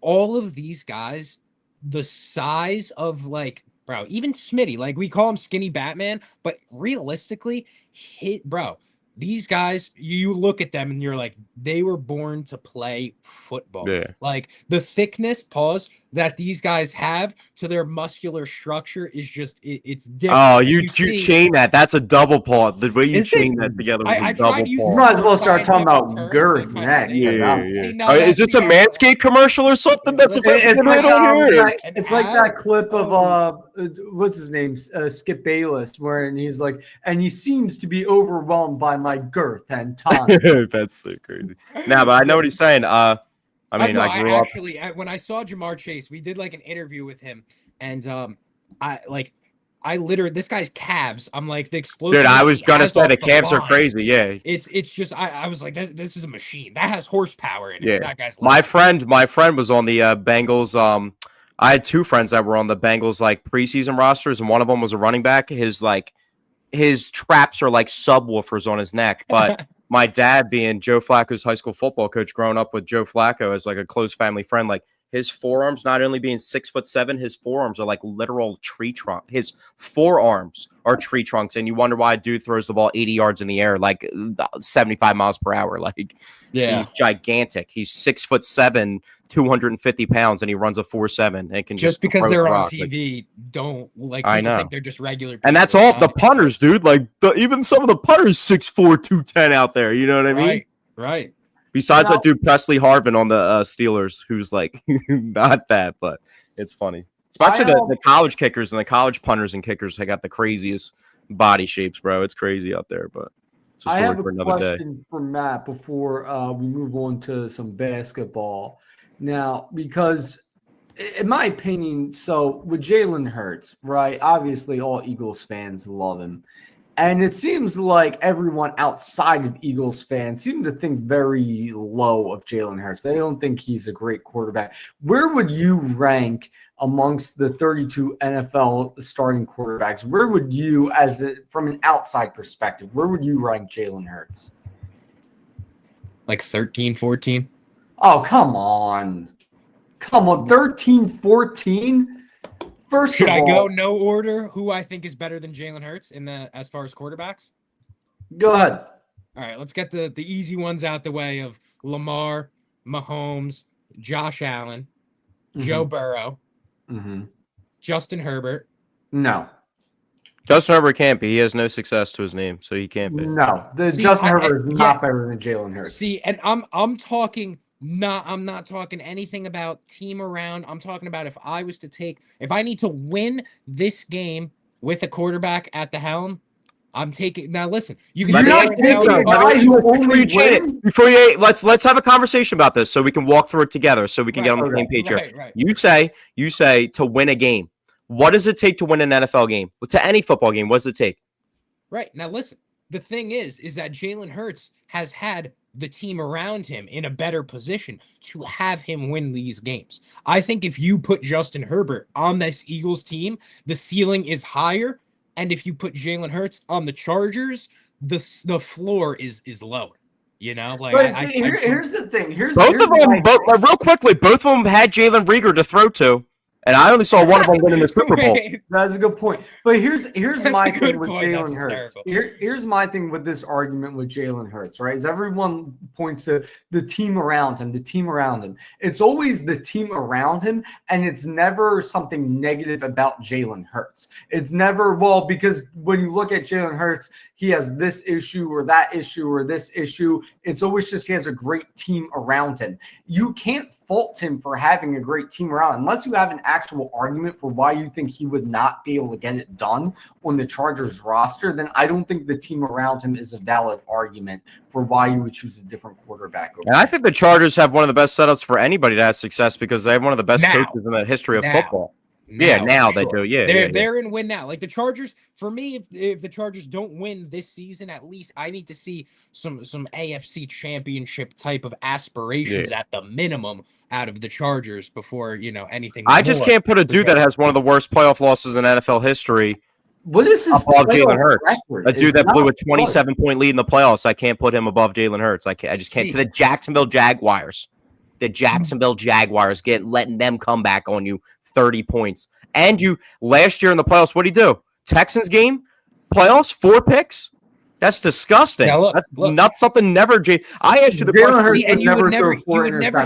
All of these guys, the size of like, bro, even Smitty, like we call him Skinny Batman, but realistically, these guys, you look at them and you're like, they were born to play football. Yeah. Like the thickness, that these guys have to their muscular structure is just, it's different. Oh, you chain that. That's a double paw. The way you chain that together is a double You paw. might as well start talking about girth next. Is this a Manscaped commercial or something? That's about to get hit on here. It's like that clip of what's his name, Skip Bayless, where he's like, and he seems to be overwhelmed by my girth and time. That's so crazy. Nah, but I know what he's saying. I grew up. Actually, when I saw Jamar Chase, we did like an interview with him, and I literally, this guy's calves. I'm like, the explosion. Dude, I was gonna say the calves are crazy. Yeah, it's just I was like, this is a machine that has horsepower in it. Yeah, that guy's my friend was on the Bengals. I had two friends that were on the Bengals like preseason rosters, and one of them was a running back. His traps are like subwoofers on his neck, but. My dad, being Joe Flacco's high school football coach, growing up with Joe Flacco as like a close family friend, like his forearms, not only being 6'7", his forearms are like literal tree trunk. His forearms are tree trunks, and you wonder why a dude throws the ball 80 yards in the air, like 75 miles per hour. Like, he's gigantic. He's 6'7", 250 pounds, and he runs a 4.7 and can just because they're on TV, I know think they're just regular people. And that's all the punters, dude. Like even some of the punters 6'4", 210 out there. You know what I mean? Right. Besides that dude Presley Harvin on the Steelers, who's like not that, but it's funny. Especially the college kickers and the college punters and kickers. They got the craziest body shapes, bro. It's crazy out there, but it's a story for another day. I have a question for Matt before we move on to some basketball. Now, because in my opinion, so with Jalen Hurts, right? Obviously, all Eagles fans love him. And it seems like everyone outside of Eagles fans seem to think very low of Jalen Hurts. They don't think he's a great quarterback. Where would you rank amongst the 32 NFL starting quarterbacks? Where would you, from an outside perspective, where would you rank Jalen Hurts? Like 13, 14? Oh, come on. 13, 14? First Should of all, I go no order? Who I think is better than Jalen Hurts as far as quarterbacks? Go ahead. All right, let's get the easy ones out the way of Lamar, Mahomes, Josh Allen, Joe Burrow, Justin Herbert. No. Justin Herbert can't be. He has no success to his name, so he can't be. No, Justin Herbert is not better than Jalen Hurts. See, and I'm talking. I'm not talking anything about team around. I'm talking about if I need to win this game with a quarterback at the helm, I'm taking. Now listen, you can. Let's have a conversation about this so we can walk through it together so we can get on the same page here. Right. You say to win a game. What does it take to win an NFL game? To any football game, what does it take? Right. Now listen, the thing is that Jalen Hurts has had the team around him in a better position to have him win these games. I think if you put Justin Herbert on this Eagles team, the ceiling is higher. And if you put Jalen Hurts on the Chargers, the floor is lower. You know, like here's the thing. Both of them had Jalen Reagor to throw to. And I only saw one of them winning the Super Bowl. That's a good point. But here's my thing with Jalen Hurts. Here's my thing with this argument with Jalen Hurts, right? Is everyone points to the team around him. It's always the team around him, and it's never something negative about Jalen Hurts. It's never, because when you look at Jalen Hurts, he has this issue or that issue or this issue. It's always just he has a great team around him. You can't fault him for having a great team around unless you have an actual argument for why you think he would not be able to get it done on the Chargers roster. Then I don't think the team around him is a valid argument for why you would choose a different quarterback. And I think the Chargers have one of the best setups for anybody to have success because they have one of the best coaches in the history of football. Now for they do. Yeah, they're in win now. Like the Chargers, for me, if the Chargers don't win this season, at least I need to see some AFC Championship type of aspirations at the minimum out of the Chargers before anything. I just can't put a dude that has one of the worst playoff losses in NFL history. What is his above Jalen Hurts? record? A dude that blew a 27-point lead in the playoffs. I can't put him above Jalen Hurts. I just can't. The Jacksonville Jaguars. The Jacksonville Jaguars letting them come back on you 30 points. And you last year in the playoffs, what did he do? Texans game, playoffs, 4 picks. That's disgusting. Now that's not something never. I asked you the question, and you would never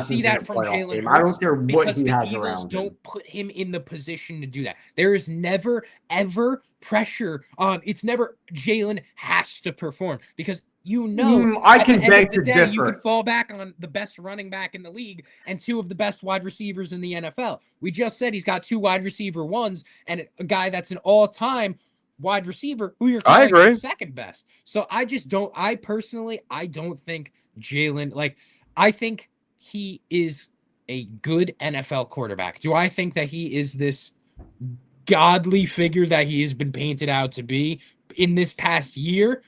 see that from Jalen Hurts. I don't care what he has around him. Don't put him in the position to do that. There is never ever pressure on. It's never Jalen has to perform because I can beg to differ. You could fall back on the best running back in the league and 2 of the best wide receivers in the NFL. We just said he's got 2 wide receiver ones and a guy that's an all-time wide receiver who you're calling the second best. So I don't think Jalen, I think he is a good NFL quarterback. Do I think that he is this godly figure that he has been painted out to be in this past year?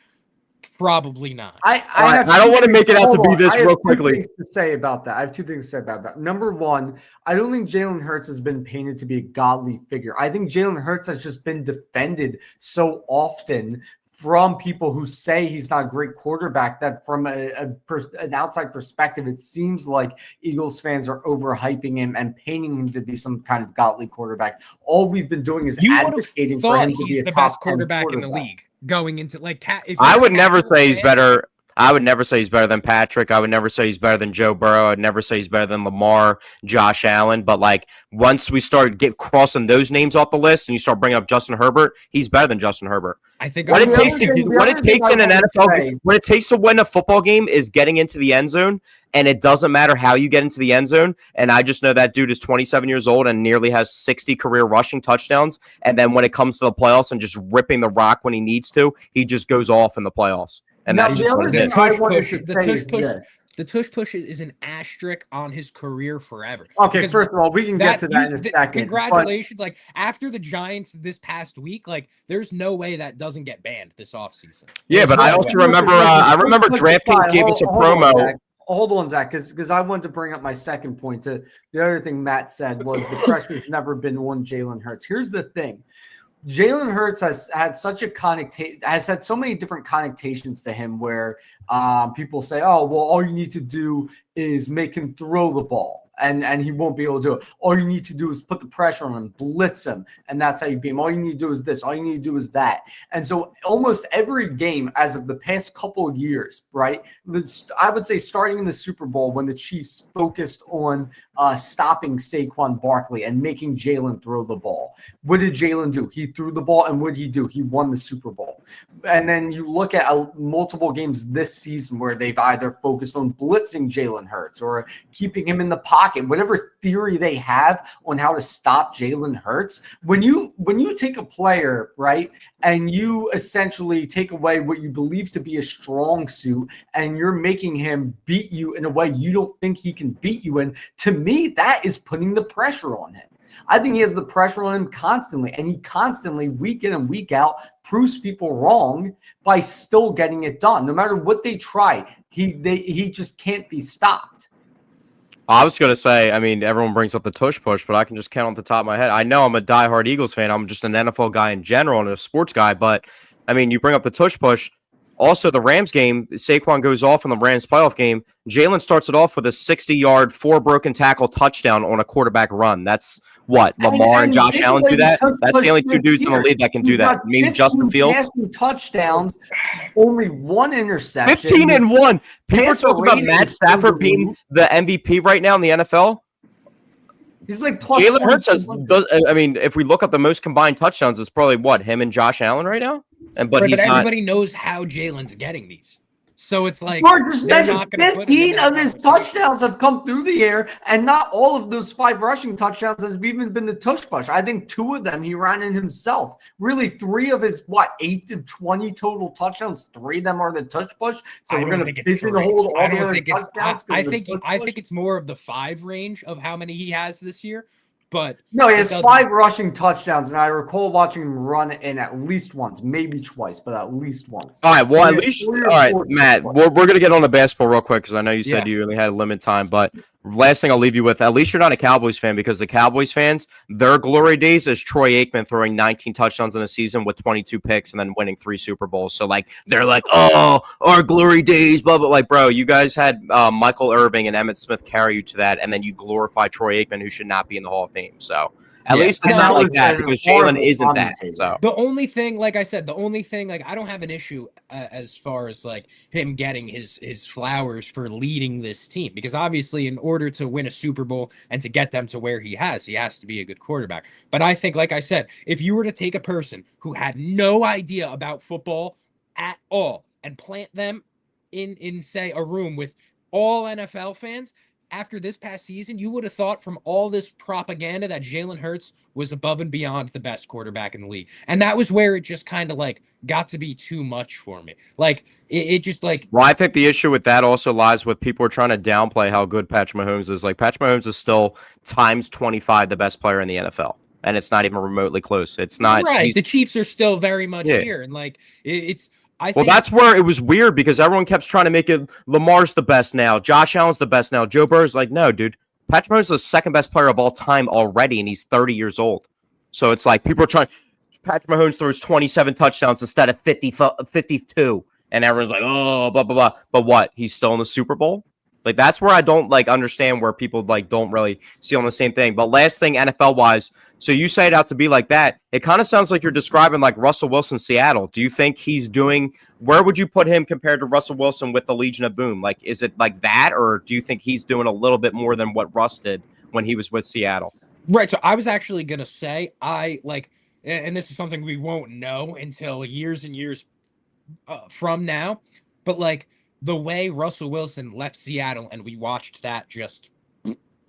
Probably not. I don't want to make it out to be this real quickly. I have 2 things to say about that. Number one, I don't think Jalen Hurts has been painted to be a godly figure. I think Jalen Hurts has just been defended so often from people who say he's not a great quarterback that from an outside perspective, it seems like Eagles fans are overhyping him and painting him to be some kind of godly quarterback. All we've been doing is advocating for him to be a top best quarterback in the league. Going into I would never say he's better. I would never say he's better than Patrick. I would never say he's better than Joe Burrow. I'd never say he's better than Lamar, Josh Allen. But once we start crossing those names off the list and you start bringing up Justin Herbert, he's better than Justin Herbert. I think what it takes in an NFL, what it takes to win a football game is getting into the end zone, and it doesn't matter how you get into the end zone. And I just know that dude is 27 years old and nearly has 60 career rushing touchdowns. And then when it comes to the playoffs and just ripping the rock when he needs to, he just goes off in the playoffs. And that's just what it is. The tush push is an asterisk on his career forever. Okay, because first of all, we can get to that in a second. Congratulations. After the Giants this past week, there's no way that doesn't get banned this offseason. Yeah, but I also remember DraftKings gave us a promo. Hold on, Zach, because I wanted to bring up my second point. The other thing Matt said was the pressure's never been on Jalen Hurts. Here's the thing. Jalen Hurts has had so many different connotations to him where people say, oh, well, all you need to do is make him throw the ball. And he won't be able to do it. All you need to do is put the pressure on him, blitz him, and that's how you beat him. All you need to do is this. All you need to do is that. And so almost every game as of the past couple of years, right, I would say starting in the Super Bowl when the Chiefs focused on stopping Saquon Barkley and making Jalen throw the ball. What did Jalen do? He threw the ball, and what did he do? He won the Super Bowl. And then you look at multiple games this season where they've either focused on blitzing Jalen Hurts or keeping him in the pocket. Whatever theory they have on how to stop Jalen Hurts, when you take a player, right, and you essentially take away what you believe to be a strong suit and you're making him beat you in a way you don't think he can beat you in, to me, that is putting the pressure on him. I think he has the pressure on him constantly, and he constantly, week in and week out, proves people wrong by still getting it done. No matter what they try, he just can't be stopped. I was going to say, everyone brings up the tush push, but I can just count on the top of my head. I know I'm a diehard Eagles fan. I'm just an NFL guy in general and a sports guy. But, you bring up the tush push. Also, the Rams game, Saquon goes off in the Rams playoff game. Jalen starts it off with a 60-yard, 4 broken tackle touchdown on a quarterback run. That's what? Lamar and Josh Allen do that? That's the only 2 dudes in the league that can do that. Maybe Justin Fields. Touchdowns, only 1 interception. 15-1. People are talking about Matt Stafford being the MVP right now in the NFL. He's plus Jalen Hurts if we look up the most combined touchdowns, it's probably him and Josh Allen right now. But everybody knows how Jalen's getting these. So it's like just 15 of his touchdowns have come through the air, and not all of those 5 rushing touchdowns has even been the tush push. I think 2 of them he ran in himself. Really, 3 of his 8 to 20 total touchdowns, 3 of them are the tush push. So we're going to pigeonhole all the other touchdowns. I think it's more of the 5 range of how many he has this year. but No, he it has doesn't- 5 rushing touchdowns, and I recall watching him run in at least once, maybe twice, but at least once. All right, well, So at he has least, 3 all or right, 4 Matt, touchdowns. we're going to get on the basketball real quick because I know you said Yeah. you only had limited time. But last thing I'll leave you with, at least you're not a Cowboys fan, because the Cowboys fans, their glory days is Troy Aikman throwing 19 touchdowns in a season with 22 picks and then winning 3 Super Bowls. So, like, they're like, oh, our glory days, blah, blah. Like, bro, you guys had Michael Irving and Emmitt Smith carry you to that, and then you glorify Troy Aikman, who should not be in the Hall of Fame. So, at Yeah. least it's And not that like was that a because horrible Jalen isn't that. commentator. So. The only thing, like I said, like I don't have an issue as far as like him getting his flowers for leading this team, because obviously in order to win a Super Bowl and to get them to where he has to be a good quarterback. But I think, like I said, if you were to take a person who had no idea about football at all and plant them in say a room with all NFL fans, after this past season, you would have thought from all this propaganda that Jalen Hurts was above and beyond the best quarterback in the league. And that was where it just kind of like got to be too much for me. Like it just like. Well, I think the issue with that also lies with people are trying to downplay how good Patrick Mahomes is. Like, Patrick Mahomes is still times 25 the best player in the NFL. And it's not even remotely close. It's not. Right. The Chiefs are still very much Yeah. here. And like it's. I Well, think that's where it was weird because everyone kept trying to make it Lamar's the best now. Josh Allen's the best now. Joe Burrow's like, no, dude. Patrick Mahomes is the second best player of all time already, and he's 30 years old. So it's like people are trying. Patrick Mahomes throws 27 touchdowns instead of 52. And everyone's like, oh, blah, blah, blah. But what? He's still in the Super Bowl? Like, that's where I don't, like, understand where people, like, don't really see on the same thing. But last thing, NFL-wise, so you say it out to be like that. It kind of sounds like you're describing, like, Russell Wilson, Seattle. Do you think he's doing – where would you put him compared to Russell Wilson with the Legion of Boom? Like, is it like that, or do you think he's doing a little bit more than what Russ did when he was with Seattle? Right. So I was actually going to say, and this is something we won't know until years and years from now, but like the way Russell Wilson left Seattle and we watched that just,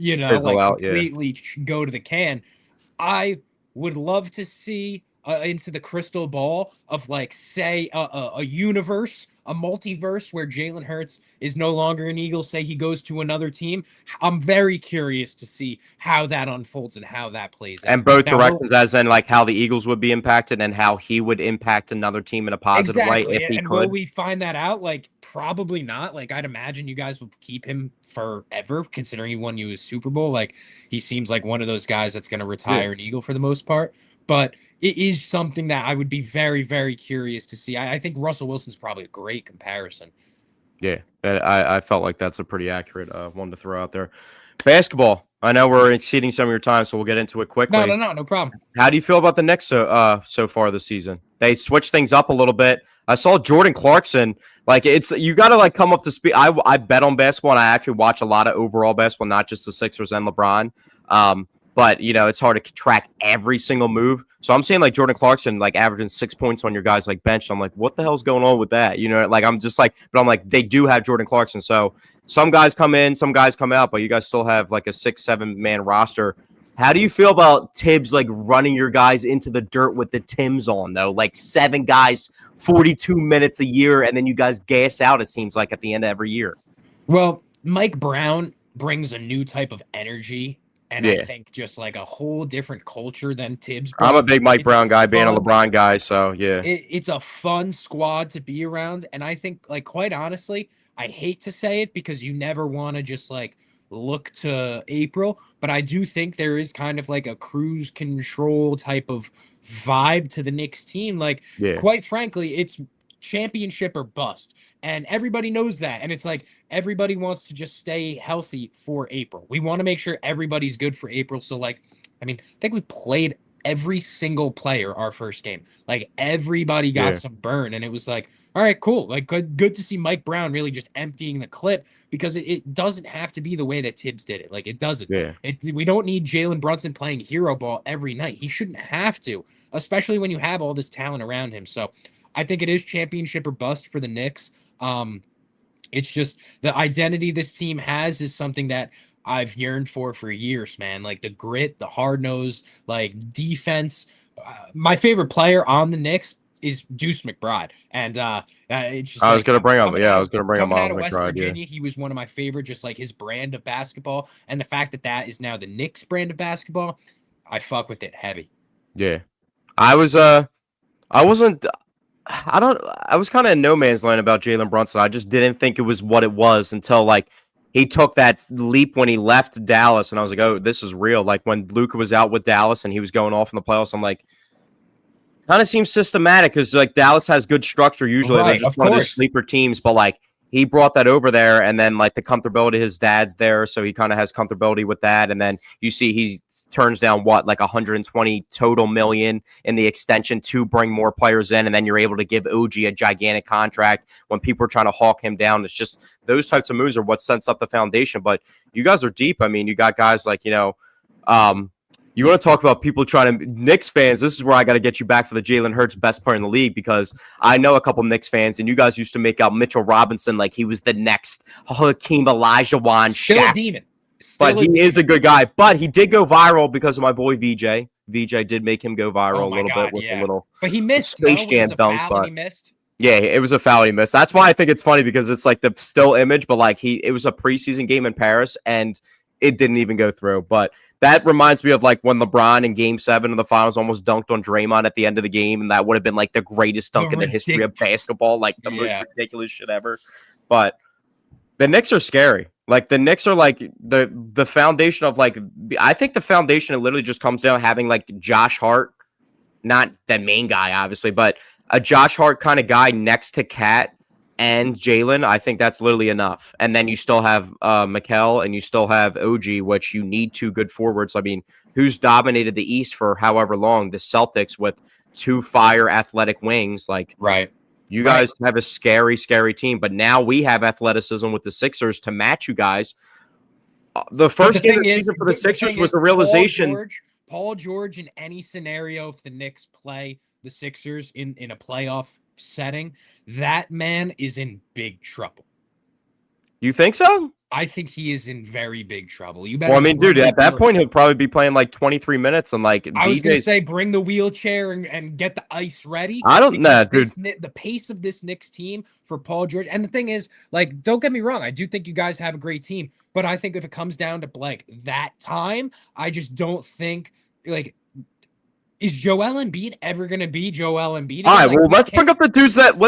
Fizzle out, completely go to the can. I would love to see into the crystal ball of like, say, a universe, a multiverse where Jalen Hurts is no longer an Eagle. Say he goes to another team. I'm very curious to see how that unfolds and how that plays out. And both directions, as in like how the Eagles would be impacted and how he would impact another team in a positive way if he and could. will we find that out? Like, probably not. Like, I'd imagine you guys would keep him forever, considering he won you his Super Bowl. Like, he seems like one of those guys that's going to retire an Eagle for the most part. But it is something that I would be very, very curious to see. I think Russell Wilson's probably a great comparison. Yeah, I felt like that's a pretty accurate one to throw out there. Basketball. I know we're exceeding some of your time, so we'll get into it quickly. No problem. How do you feel about the Knicks so far this season? They switched things up a little bit. I saw Jordan Clarkson. Like, it's you got to like come up to speed. I bet on basketball, and I actually watch a lot of overall basketball, not just the Sixers and LeBron. But it's hard to track every single move. So I'm saying like Jordan Clarkson, like averaging 6 points on your guys like bench. I'm like, what the hell's going on with that? Like I'm just like, but I'm like, they do have Jordan Clarkson. So some guys come in, some guys come out, but you guys still have like a 6-7 man roster. How do you feel about Tibbs like running your guys into the dirt with the Tims on though? Like 7 guys, 42 minutes a year, and then you guys gas out. It seems like at the end of every year. Well, Mike Brown brings a new type of energy. And I think just like a whole different culture than Tibbs. I'm a big Mike Brown guy, being a LeBron guy, so yeah. It's a fun squad to be around. And I think, like, quite honestly, I hate to say it because you never want to just like look to April, but I do think there is kind of like a cruise control type of vibe to the Knicks team. Like, quite frankly, it's championship or bust. And everybody knows that. And it's like everybody wants to just stay healthy for April. We want to make sure everybody's good for April. So, like, I mean, I think we played every single player our first game. Like, everybody got some burn. And it was like, all right, cool. Like, good to see Mike Brown really just emptying the clip, because it doesn't have to be the way that Tibbs did it. Like, it doesn't. We don't need Jalen Brunson playing hero ball every night. He shouldn't have to, especially when you have all this talent around him. So I think it is championship or bust for the Knicks. It's just the identity this team has is something that I've yearned for years, man. Like the grit, the hard nose, like defense. My favorite player on the Knicks, is Deuce McBride, and it's just I was like gonna bring up, coming yeah, I out was gonna bring up coming out Miles of West McBride. Yeah, Virginia, he was one of my favorite. Just like his brand of basketball, and the fact that that is now the Knicks brand of basketball, I fuck with it heavy. yeah. I was I wasn't. I don't. I was kind of in no man's land about Jalen Brunson. I just didn't think it was what it was until like he took that leap when he left Dallas, and I was like, oh, this is real. Like when Luka was out with Dallas and he was going off in the playoffs, I'm like, kind of seems systematic because like Dallas has good structure usually. They're Right, just of one of those course. sleeper teams, but like he brought that over there, and then like the comfortability, his dad's there, so he kind of has comfortability with that. And then you see he turns down what like 120 total million in the extension to bring more players in, and then you're able to give OG a gigantic contract when people are trying to hawk him down. It's just those types of moves are what sets up the foundation. But you guys are deep. I mean, you got guys like you want to talk about people trying to Knicks fans? This is where I got to get you back for the Jalen Hurts best player in the league because I know a couple Knicks fans, and you guys used to make out Mitchell Robinson like he was the next Hakeem Olajuwon, Still Shaq. a demon. But he is a good guy. But he did go viral because of my boy VJ. VJ did make him go viral a little bit with a little But he missed. Space Jam dunk. Foul But he missed. yeah, it was a foul he missed. That's why I think it's funny because it's like the still image, but like it was a preseason game in Paris and it didn't even go through. But that reminds me of like when LeBron in Game 7 of the Finals almost dunked on Draymond at the end of the game, and that would have been like the greatest dunk in the history of basketball, like the most ridiculous shit ever. But the Knicks are scary. Like the Knicks are like the foundation of like I think the foundation it literally just comes down to having like Josh Hart, not the main guy obviously, but a Josh Hart kind of guy next to Cat and Jalen. I think that's literally enough. And then you still have Mikal and you still have OG, which you need two good forwards. I mean, who's dominated the East for however long? The Celtics with two fire athletic wings. Like, right. You guys have a scary, scary team. But now we have athleticism with the Sixers to match you guys. The first game of the season for the Sixers was the realization. Paul George in any scenario, if the Knicks play the Sixers in a playoff setting, that man is in big trouble. You think so? I think he is in very big trouble. You better. Well, I mean, dude, at that point, he'll probably be playing like 23 minutes and like. I was gonna say, bring the wheelchair and get the ice ready. I don't know, dude. The pace of this Knicks team for Paul George, and the thing is, like, don't get me wrong, I do think you guys have a great team, but I think if it comes down to like that time, I just don't think like. Is Joel Embiid ever going to be Joel Embiid? All right, well, let's bring up the dudes that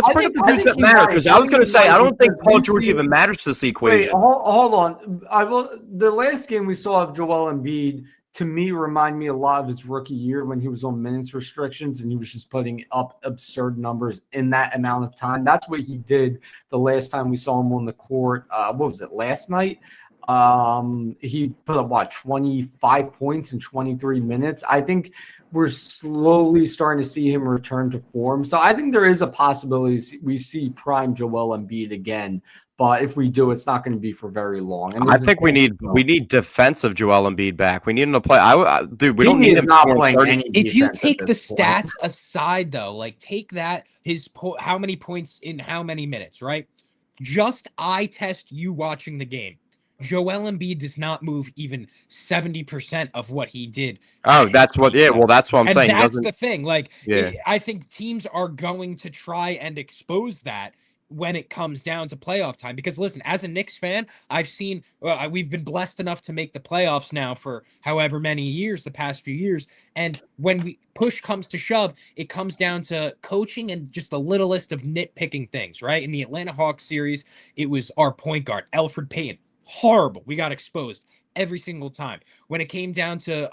matter because I was going to say I don't think Paul George even matters to this equation. Wait, hold on. The last game we saw of Joel Embiid to me remind me a lot of his rookie year when he was on minutes restrictions and he was just putting up absurd numbers in that amount of time. That's what he did the last time we saw him on the court. What was it, last night? He put up 25 points in 23 minutes. I think we're slowly starting to see him return to form. So I think there is a possibility we see prime Joel Embiid again. But if we do, it's not going to be for very long. And I think we need defensive Joel Embiid back. We need him to play. Dude, we don't need him not playing any. If you take the stats aside, though, like take that how many points in how many minutes, right? Just eye test you watching the game. Joel Embiid does not move even 70% of what he did. Oh, that's what. Yeah, well, that's what I'm saying. That's the thing. Like, I think teams are going to try and expose that when it comes down to playoff time. Because listen, as a Knicks fan, I've seen we've been blessed enough to make the playoffs now for however many years, the past few years. And when push comes to shove, it comes down to coaching and just the littlest of nitpicking things, right? In the Atlanta Hawks series, it was our point guard, Elfrid Payton. Horrible. We got exposed every single time. When it came down to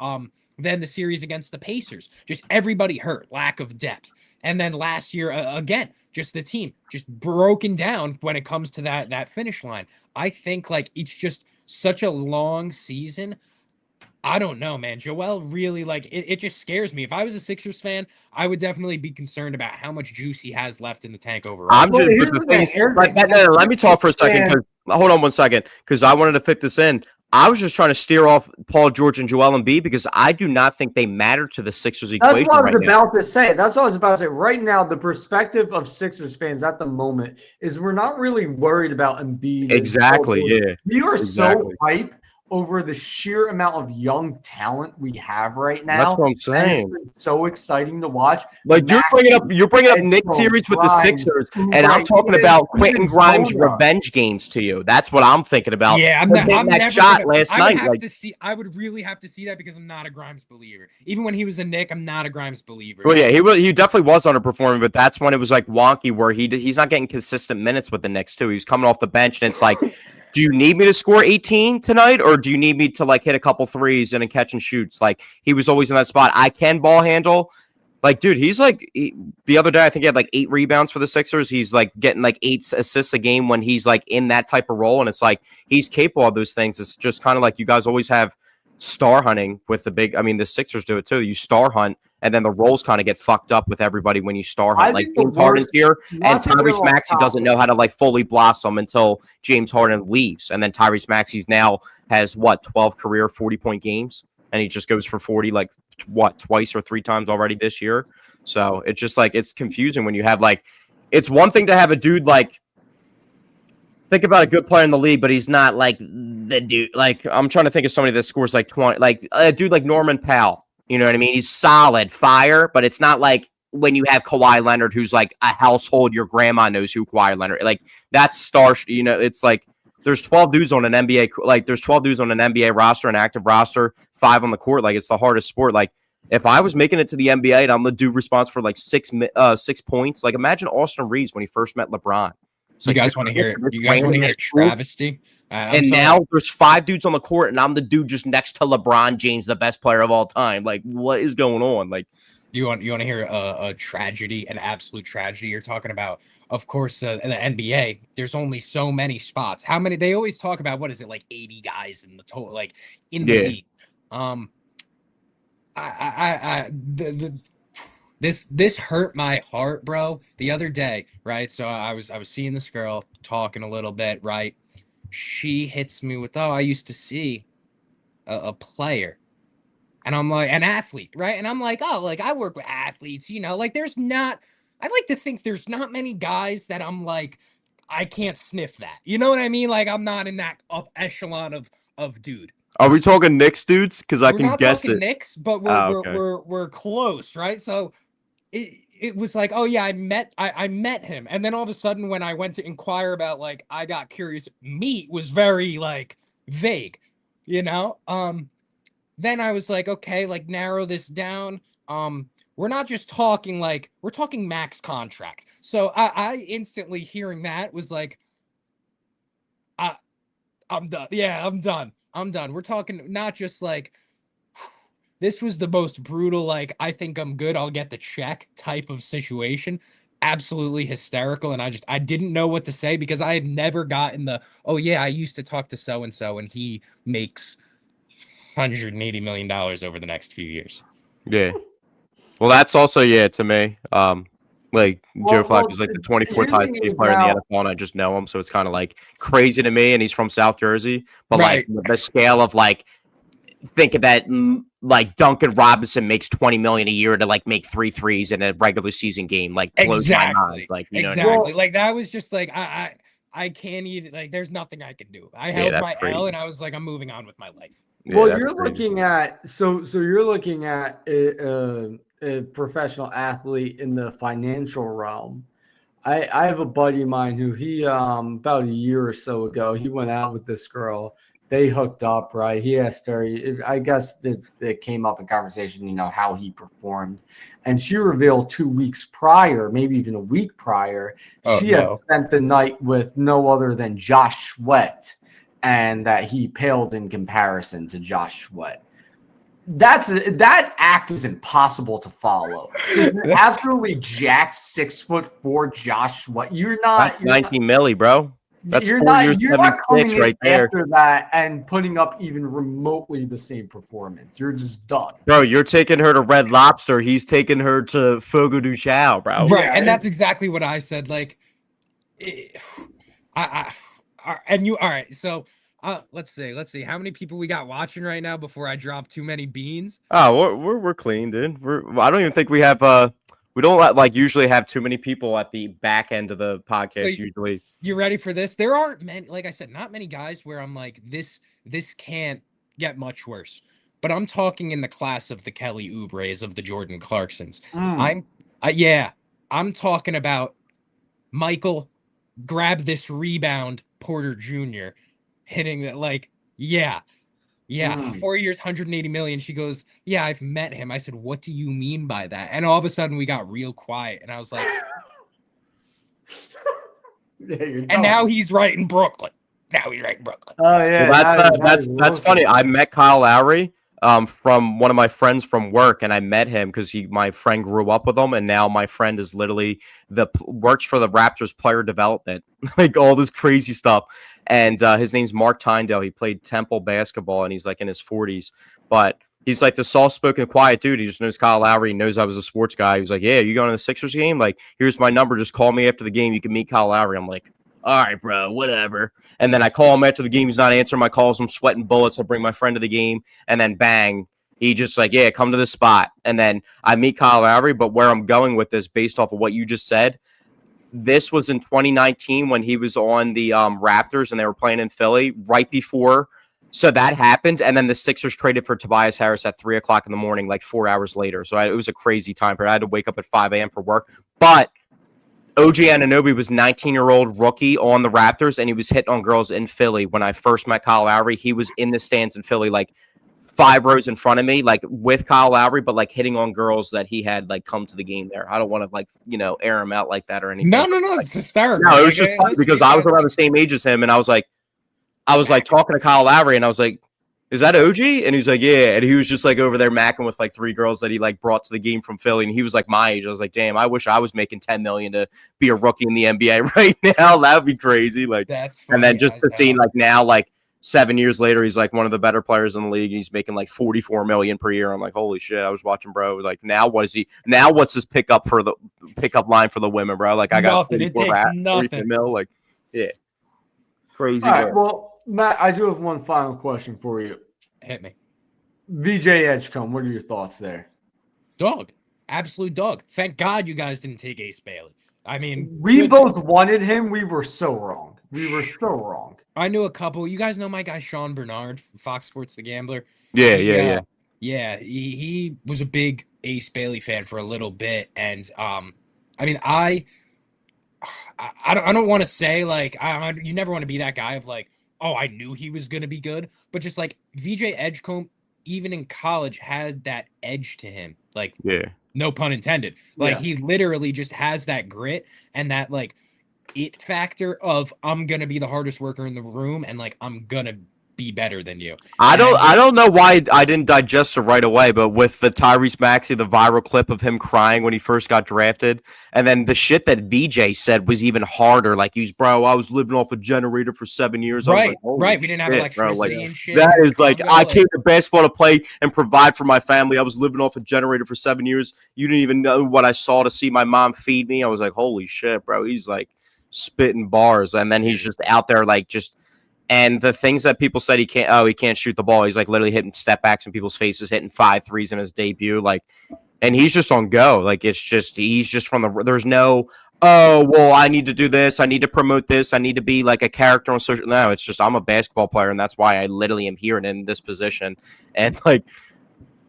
then the series against the Pacers, just everybody hurt, lack of depth. And then last year, again, just the team just broken down when it comes to that finish line. I think like it's just such a long season. I don't know, man. Joel really it just scares me. If I was a Sixers fan, I would definitely be concerned about how much juice he has left in the tank overall. Let me talk for a second. Hold on one second, because I wanted to fit this in. I was just trying to steer off Paul George and Joel Embiid because I do not think they matter to the Sixers equation. That's what I was about to say. That's what I was about to say. Right now, the perspective of Sixers fans at the moment is we're not really worried about Embiid. Exactly, yeah. We are so hype over the sheer amount of young talent we have right now. That's what I'm And it's saying. been so exciting to watch. Like you're bringing up Nick Maxwell, series with the Grimes, Sixers, and I'm right, talking about Quentin even Grimes Jonah. revenge games to you. That's what I'm thinking about. Yeah, Him hitting that shot last I would night. have Like, to see. I would really have to see that because I'm not a Grimes believer. Even when he was a Nick, I'm not a Grimes believer. well, yeah, he definitely was underperforming, but that's when it was like wonky where he's not getting consistent minutes with the Knicks too. He's coming off the bench, and it's like, do you need me to score 18 tonight, or do you need me to like hit a couple threes and a catch and shoots? Like he was always in that spot. I can ball handle. Like, dude, he's like the other day, I think he had like 8 rebounds for the Sixers. He's like getting like 8 assists a game when he's like in that type of role. And it's like he's capable of those things. It's just kind of like you guys always have star hunting with the big. I mean, the Sixers do it too. You star hunt, and then the roles kind of get fucked up with everybody when you star hunt. Like James Harden's here, and Tyrese Maxey doesn't know how to like fully blossom until James Harden leaves. And then Tyrese Maxey's now has 12 career 40-point games, and he just goes for 40 like twice or 3 times already this year. So it's just like it's confusing when you have like it's one thing to have a dude like think about a good player in the league, but he's not like the dude. Like I'm trying to think of somebody that scores like 20, like a dude like Norman Powell. You know what I mean? He's solid fire, but it's not like when you have Kawhi Leonard, who's like a household. Your grandma knows who Kawhi Leonard. Like that's star. You know, it's like there's 12 dudes on an NBA. Like there's 12 dudes on an NBA roster, an active roster, 5 on the court. Like it's the hardest sport. Like if I was making it to the NBA and I'm the dude responsible for like 6 points, like imagine Austin Reeves when he first met LeBron. So you guys want to hear it? You guys want to hear a travesty? And now there's 5 dudes on the court, and I'm the dude just next to LeBron James, the best player of all time. Like, what is going on? Like, you want to hear a tragedy, an absolute tragedy? You're talking about, of course, in the NBA. There's only so many spots. How many? They always talk about what is it like 80 guys in the total, like in the league. This hurt my heart, bro. The other day, right? So I was seeing this girl talking a little bit, right? She hits me with, "Oh, I used to see a player," and I'm like, an athlete, right? And I'm like, "Oh, like I work with athletes, you know, like there's not. I like to think there's not many guys that I'm like, I can't sniff that. You know what I mean? Like I'm not in that up echelon of dude." Are we talking Knicks dudes? Because I We're can not guess talking it. Knicks, but we're close, right? So it was like, oh yeah, I met him, and then all of a sudden when I went to inquire about, like, I got curious, meet was very like vague, you know. Then I was like, okay, like narrow this down. We're not just talking like we're talking max contract. So I instantly hearing that was like, I'm done. Yeah, I'm done. We're talking not just like this was the most brutal, like, I think I'm good, I'll get the check type of situation. Absolutely hysterical. And I didn't know what to say because I had never gotten the, oh yeah, I used to talk to so-and-so and he makes $180 million over the next few years. Yeah. Well, that's also, to me. Like Joe Flacco's like the 24th highest paid player in the NFL, and I just know him, so it's kind of like crazy to me. And he's from South Jersey, but Right. like the scale of like, think of that, like Duncan Robinson makes $20 million a year to like make 3 threes in a regular season game, like blows my mind. Like you know what I mean? Like that was just like I can't even, like there's nothing I can do. I held my L and I was like, I'm moving on with my life. Well, you're looking at so you're looking at a professional athlete in the financial realm. I have a buddy of mine who he about a year or so ago, he went out with this girl. They hooked up, right? He asked her, I guess it came up in conversation, you know, how he performed. And she revealed 2 weeks prior, maybe even a week prior, she had spent the night with no other than Josh Sweat, and that he paled in comparison to Josh Sweat. That act is impossible to follow. Absolutely jacked 6'4" Josh Sweat. You're not 19 milli, bro. That's you're 4 years, you're not coming in right there. after that and putting up even remotely the same performance. You're just done. Bro, you're taking her to Red Lobster. He's taking her to Fogo de Chao, bro. Right, and that's exactly what I said. Like, and you, all right, so let's see how many people we got watching right now before I drop too many beans. Oh, we're clean, dude. I don't even think we have We don't like usually have too many people at the back end of the podcast. Usually, you ready for this? There aren't many, like I said, not many guys where I'm like, this can't get much worse. But I'm talking in the class of the Kelly Oubres, of the Jordan Clarksons. I'm talking about Michael, grab this rebound, Porter Jr. hitting that, like, 4 years, 180 million. She goes, yeah, I've met him. I said, what do you mean by that? And all of a sudden we got real quiet. And I was like, and now he's right in Brooklyn. Oh yeah. Well, that's funny. I met Kyle Lowry from one of my friends from work, and I met him because my friend grew up with him, and now my friend is literally works for the Raptors player development, like all this crazy stuff. And his name's Mark Tyndale. He played Temple basketball, and he's like in his 40s, but he's like the soft-spoken, quiet dude. He just knows Kyle Lowry. He knows I was a sports guy. He was like, yeah, you going to the Sixers game? Like, here's my number. Just call me after the game. You can meet Kyle Lowry. I'm like, all right, bro, whatever. And then I call him after the game. He's not answering my calls. I'm sweating bullets. I bring my friend to the game. And then bang, he just like, yeah, come to this spot. And then I meet Kyle Lowry. But where I'm going with this, based off of what you just said, this was in 2019 when he was on the Raptors and they were playing in Philly right before. So that happened. And then the Sixers traded for Tobias Harris at 3 o'clock in the morning, like 4 hours later. So it was a crazy time period. I had to wake up at 5 a.m. for work. But OG Anunoby was 19-year-old rookie on the Raptors, and he was hitting on girls in Philly. When I first met Kyle Lowry, he was in the stands in Philly, like 5 rows in front of me, like with Kyle Lowry, but like hitting on girls that he had like come to the game there. I don't want to like, air him out like that or anything. No, like, it's hysterical. No, it was just funny because I was around the same age as him, and I was like talking to Kyle Lowry, and I was like, is that OG? And he's like, yeah. And he was just like over there macking with like 3 girls that he like brought to the game from Philly. And he was like my age. I was like, damn, I wish I was making $10 million to be a rookie in the NBA right now. That would be crazy. Like, that's funny. And then just to see like now, like 7 years later, he's like one of the better players in the league. And he's making like $44 million per year. I'm like, holy shit. I was watching, bro. Like, now what's his pickup line for the women, bro? Like, I got nothing. It takes nothing. Mil. Like, yeah. Crazy. All right, well, Matt, I do have one final question for you. Hit me. VJ Edgecombe, what are your thoughts there? Dog. Absolute dog. Thank God you guys didn't take Ace Bailey. I mean, we both wanted him. We were so wrong. I knew a couple. You guys know my guy Sean Bernard from Fox Sports The Gambler? Yeah. Yeah, he was a big Ace Bailey fan for a little bit. And, I mean, I don't want to say, like, you never want to be that guy of, like, oh, I knew he was going to be good. But just, like, VJ Edgecombe, even in college, had that edge to him. Like, yeah, no pun intended. Like, he literally just has that grit and that, like, it factor of I'm going to be the hardest worker in the room and, like, I'm going to be better than you. I don't know why I didn't digest it right away, but with the Tyrese Maxey, the viral clip of him crying when he first got drafted, and then the shit that VJ said was even harder. Like, I was living off a generator for 7 years. Right. We didn't have electricity and shit. That is like, I came to basketball to play and provide for my family. I was living off a generator for 7 years. You didn't even know what I saw to see my mom feed me. I was like, holy shit, bro. He's like spitting bars, and then he's just out there like just. And the things that people said he can't shoot the ball. He's like literally hitting step backs in people's faces, hitting 5 threes in his debut. Like, and he's just on go. Like, he's just from there's no, oh, well, I need to do this. I need to promote this. I need to be like a character on social. No, it's just, I'm a basketball player. And that's why I literally am here and in this position. And like,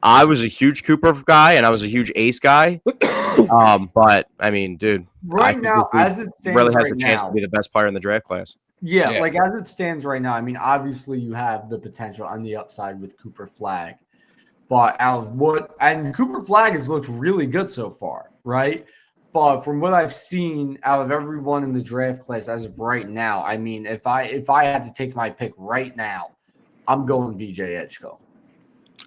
I was a huge Cooper guy and I was a huge Ace guy. But I mean, dude, right now, as it stands really has right a chance now, to be the best player in the draft class. Yeah, like as it stands right now, I mean, obviously you have the potential on the upside with Cooper Flagg. But Cooper Flagg has looked really good so far, right? But from what I've seen out of everyone in the draft class as of right now, I mean, if I had to take my pick right now, I'm going VJ Edgecombe.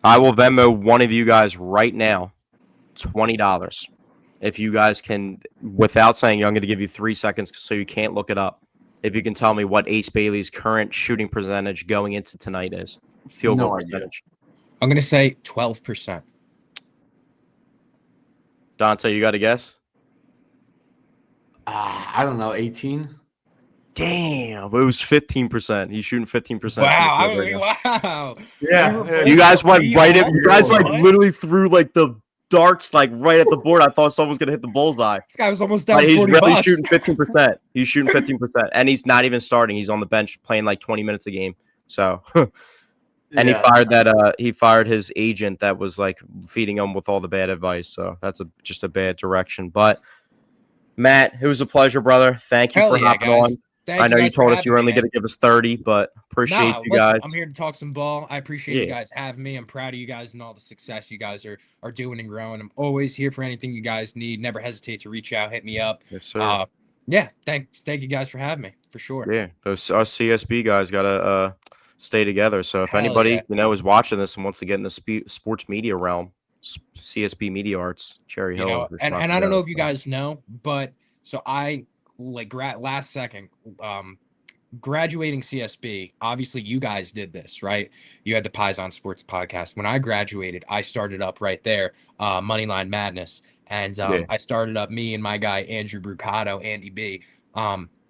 I will Venmo one of you guys right now $20. If you guys can, without saying, I'm going to give you 3 seconds so you can't look it up. If you can tell me what Ace Bailey's current shooting percentage going into tonight is. Field goal percentage. I'm going to say 12%. Dante, you got a guess? I don't know, 18? Damn, it was 15%. He's shooting 15%. Wow. Yeah. You guys went right in. You guys like literally threw like the darts like right at the board. I thought someone was gonna hit the bullseye. This guy was almost down But he's 40 really bucks. shooting 15%. He's shooting 15%, and he's not even starting. He's on the bench playing like 20 minutes a game. So, and he fired his agent that was like feeding him with all the bad advice. So that's just a bad direction. But Matt, it was a pleasure, brother. Thank you Hell for yeah, hopping guys. on. Thank I know you guys for told us you were having only me, going to give us 30, but appreciate Nah, you listen, guys. I'm here to talk some ball. I appreciate you Yeah. guys having me. I'm proud of you guys and all the success you guys are doing and growing. I'm always here for anything you guys need. Never hesitate to reach out, hit me up. Yes, sir. Yeah, thank you guys for having me, for sure. Yeah, those us CSB guys gotta stay together. So if Hell anybody yeah. is watching this and wants to get in the sports media realm, CSB Media Arts, Cherry You Hill. know, is your and spot I to don't go. know if you guys know, but so I like last second graduating CSB, obviously you guys did this, right? You had the Paisan Sports podcast. When I graduated, I started up right there, Moneyline Madness. And Yeah. I started up, me and my guy, Andrew Brucato, Andy B.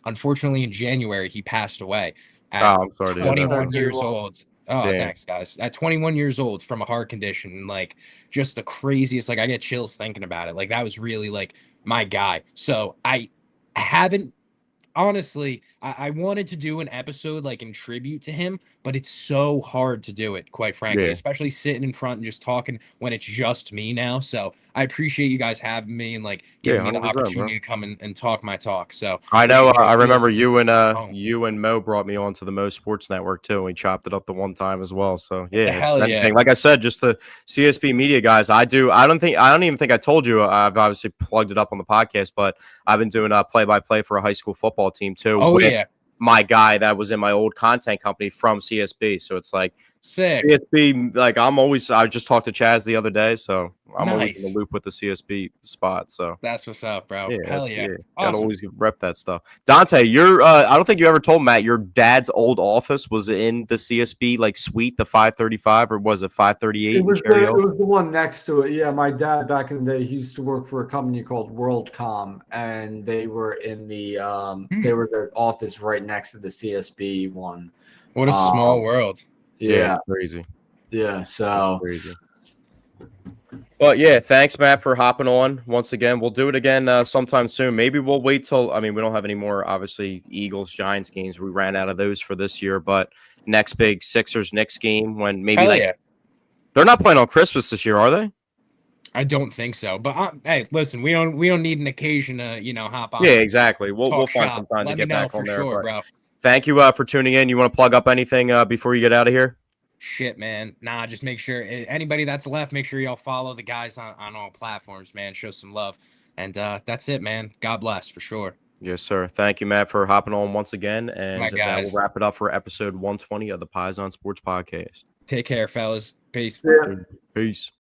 Unfortunately, in January, he passed away at Oh, I'm sorry to hear that, 21 bro. years old. Oh, Damn. thanks, guys. At 21 years old from a heart condition, and like just the craziest, like I get chills thinking about it. Like that was really like my guy. So I haven't honestly, I wanted to do an episode like in tribute to him, but it's so hard to do it, quite frankly, Yeah. especially sitting in front and just talking when it's just me now. So I appreciate you guys having me and like giving me the 100%, bro. opportunity to come and talk my talk. So I know. appreciate I it. remember Feels you home. and Mo brought me on to the Mo Sports Network too. We chopped it up the one time as well. So yeah, it's Hell been yeah. anything. Like I said, just the CSB media guys. I don't even think I told you. I've obviously plugged it up on the podcast, but I've been doing play by play for a high school football team too. Oh with yeah. my guy that was in my old content company from CSB. So it's like Sick. CSB. Like I just talked to Chaz the other day, so I'm always in the Nice. loop with the CSB spot. So. That's what's up, bro. Yeah, Hell yeah. Gotta Awesome. always rep that stuff. Dante, you're I don't think you ever told Matt your dad's old office was in the CSB like suite, the 535, or was it 538 It in was, Cherry it Hill? was the one next to it. Yeah, my dad back in the day, he used to work for a company called WorldCom, and they were in the they were their office right next to the CSB one. What a small world. Yeah, It's crazy. yeah. So Crazy. But yeah, thanks, Matt, for hopping on once again. We'll do it again sometime soon. Maybe we'll wait till. I mean, we don't have any more obviously Eagles Giants games. We ran out of those for this year. But next big Sixers Knicks game when maybe Hell yeah. they're not playing on Christmas this year, are they? I don't think so. But hey, listen, we don't need an occasion to hop on. Yeah, exactly. We'll Talk find shop. some time to Let get me know back on for there. sure, But bro. thank you for tuning in. You want to plug up anything before you get out of here? Shit, man. Nah, just make sure anybody that's left, make sure y'all follow the guys on all platforms, man. Show some love. And that's it, man. God bless for sure. Yes, sir. Thank you, Matt, for hopping on once again. And My that guys. will wrap it up for episode 120 of the Paisan Sports Podcast. Take care, fellas. Peace. yeah. Peace.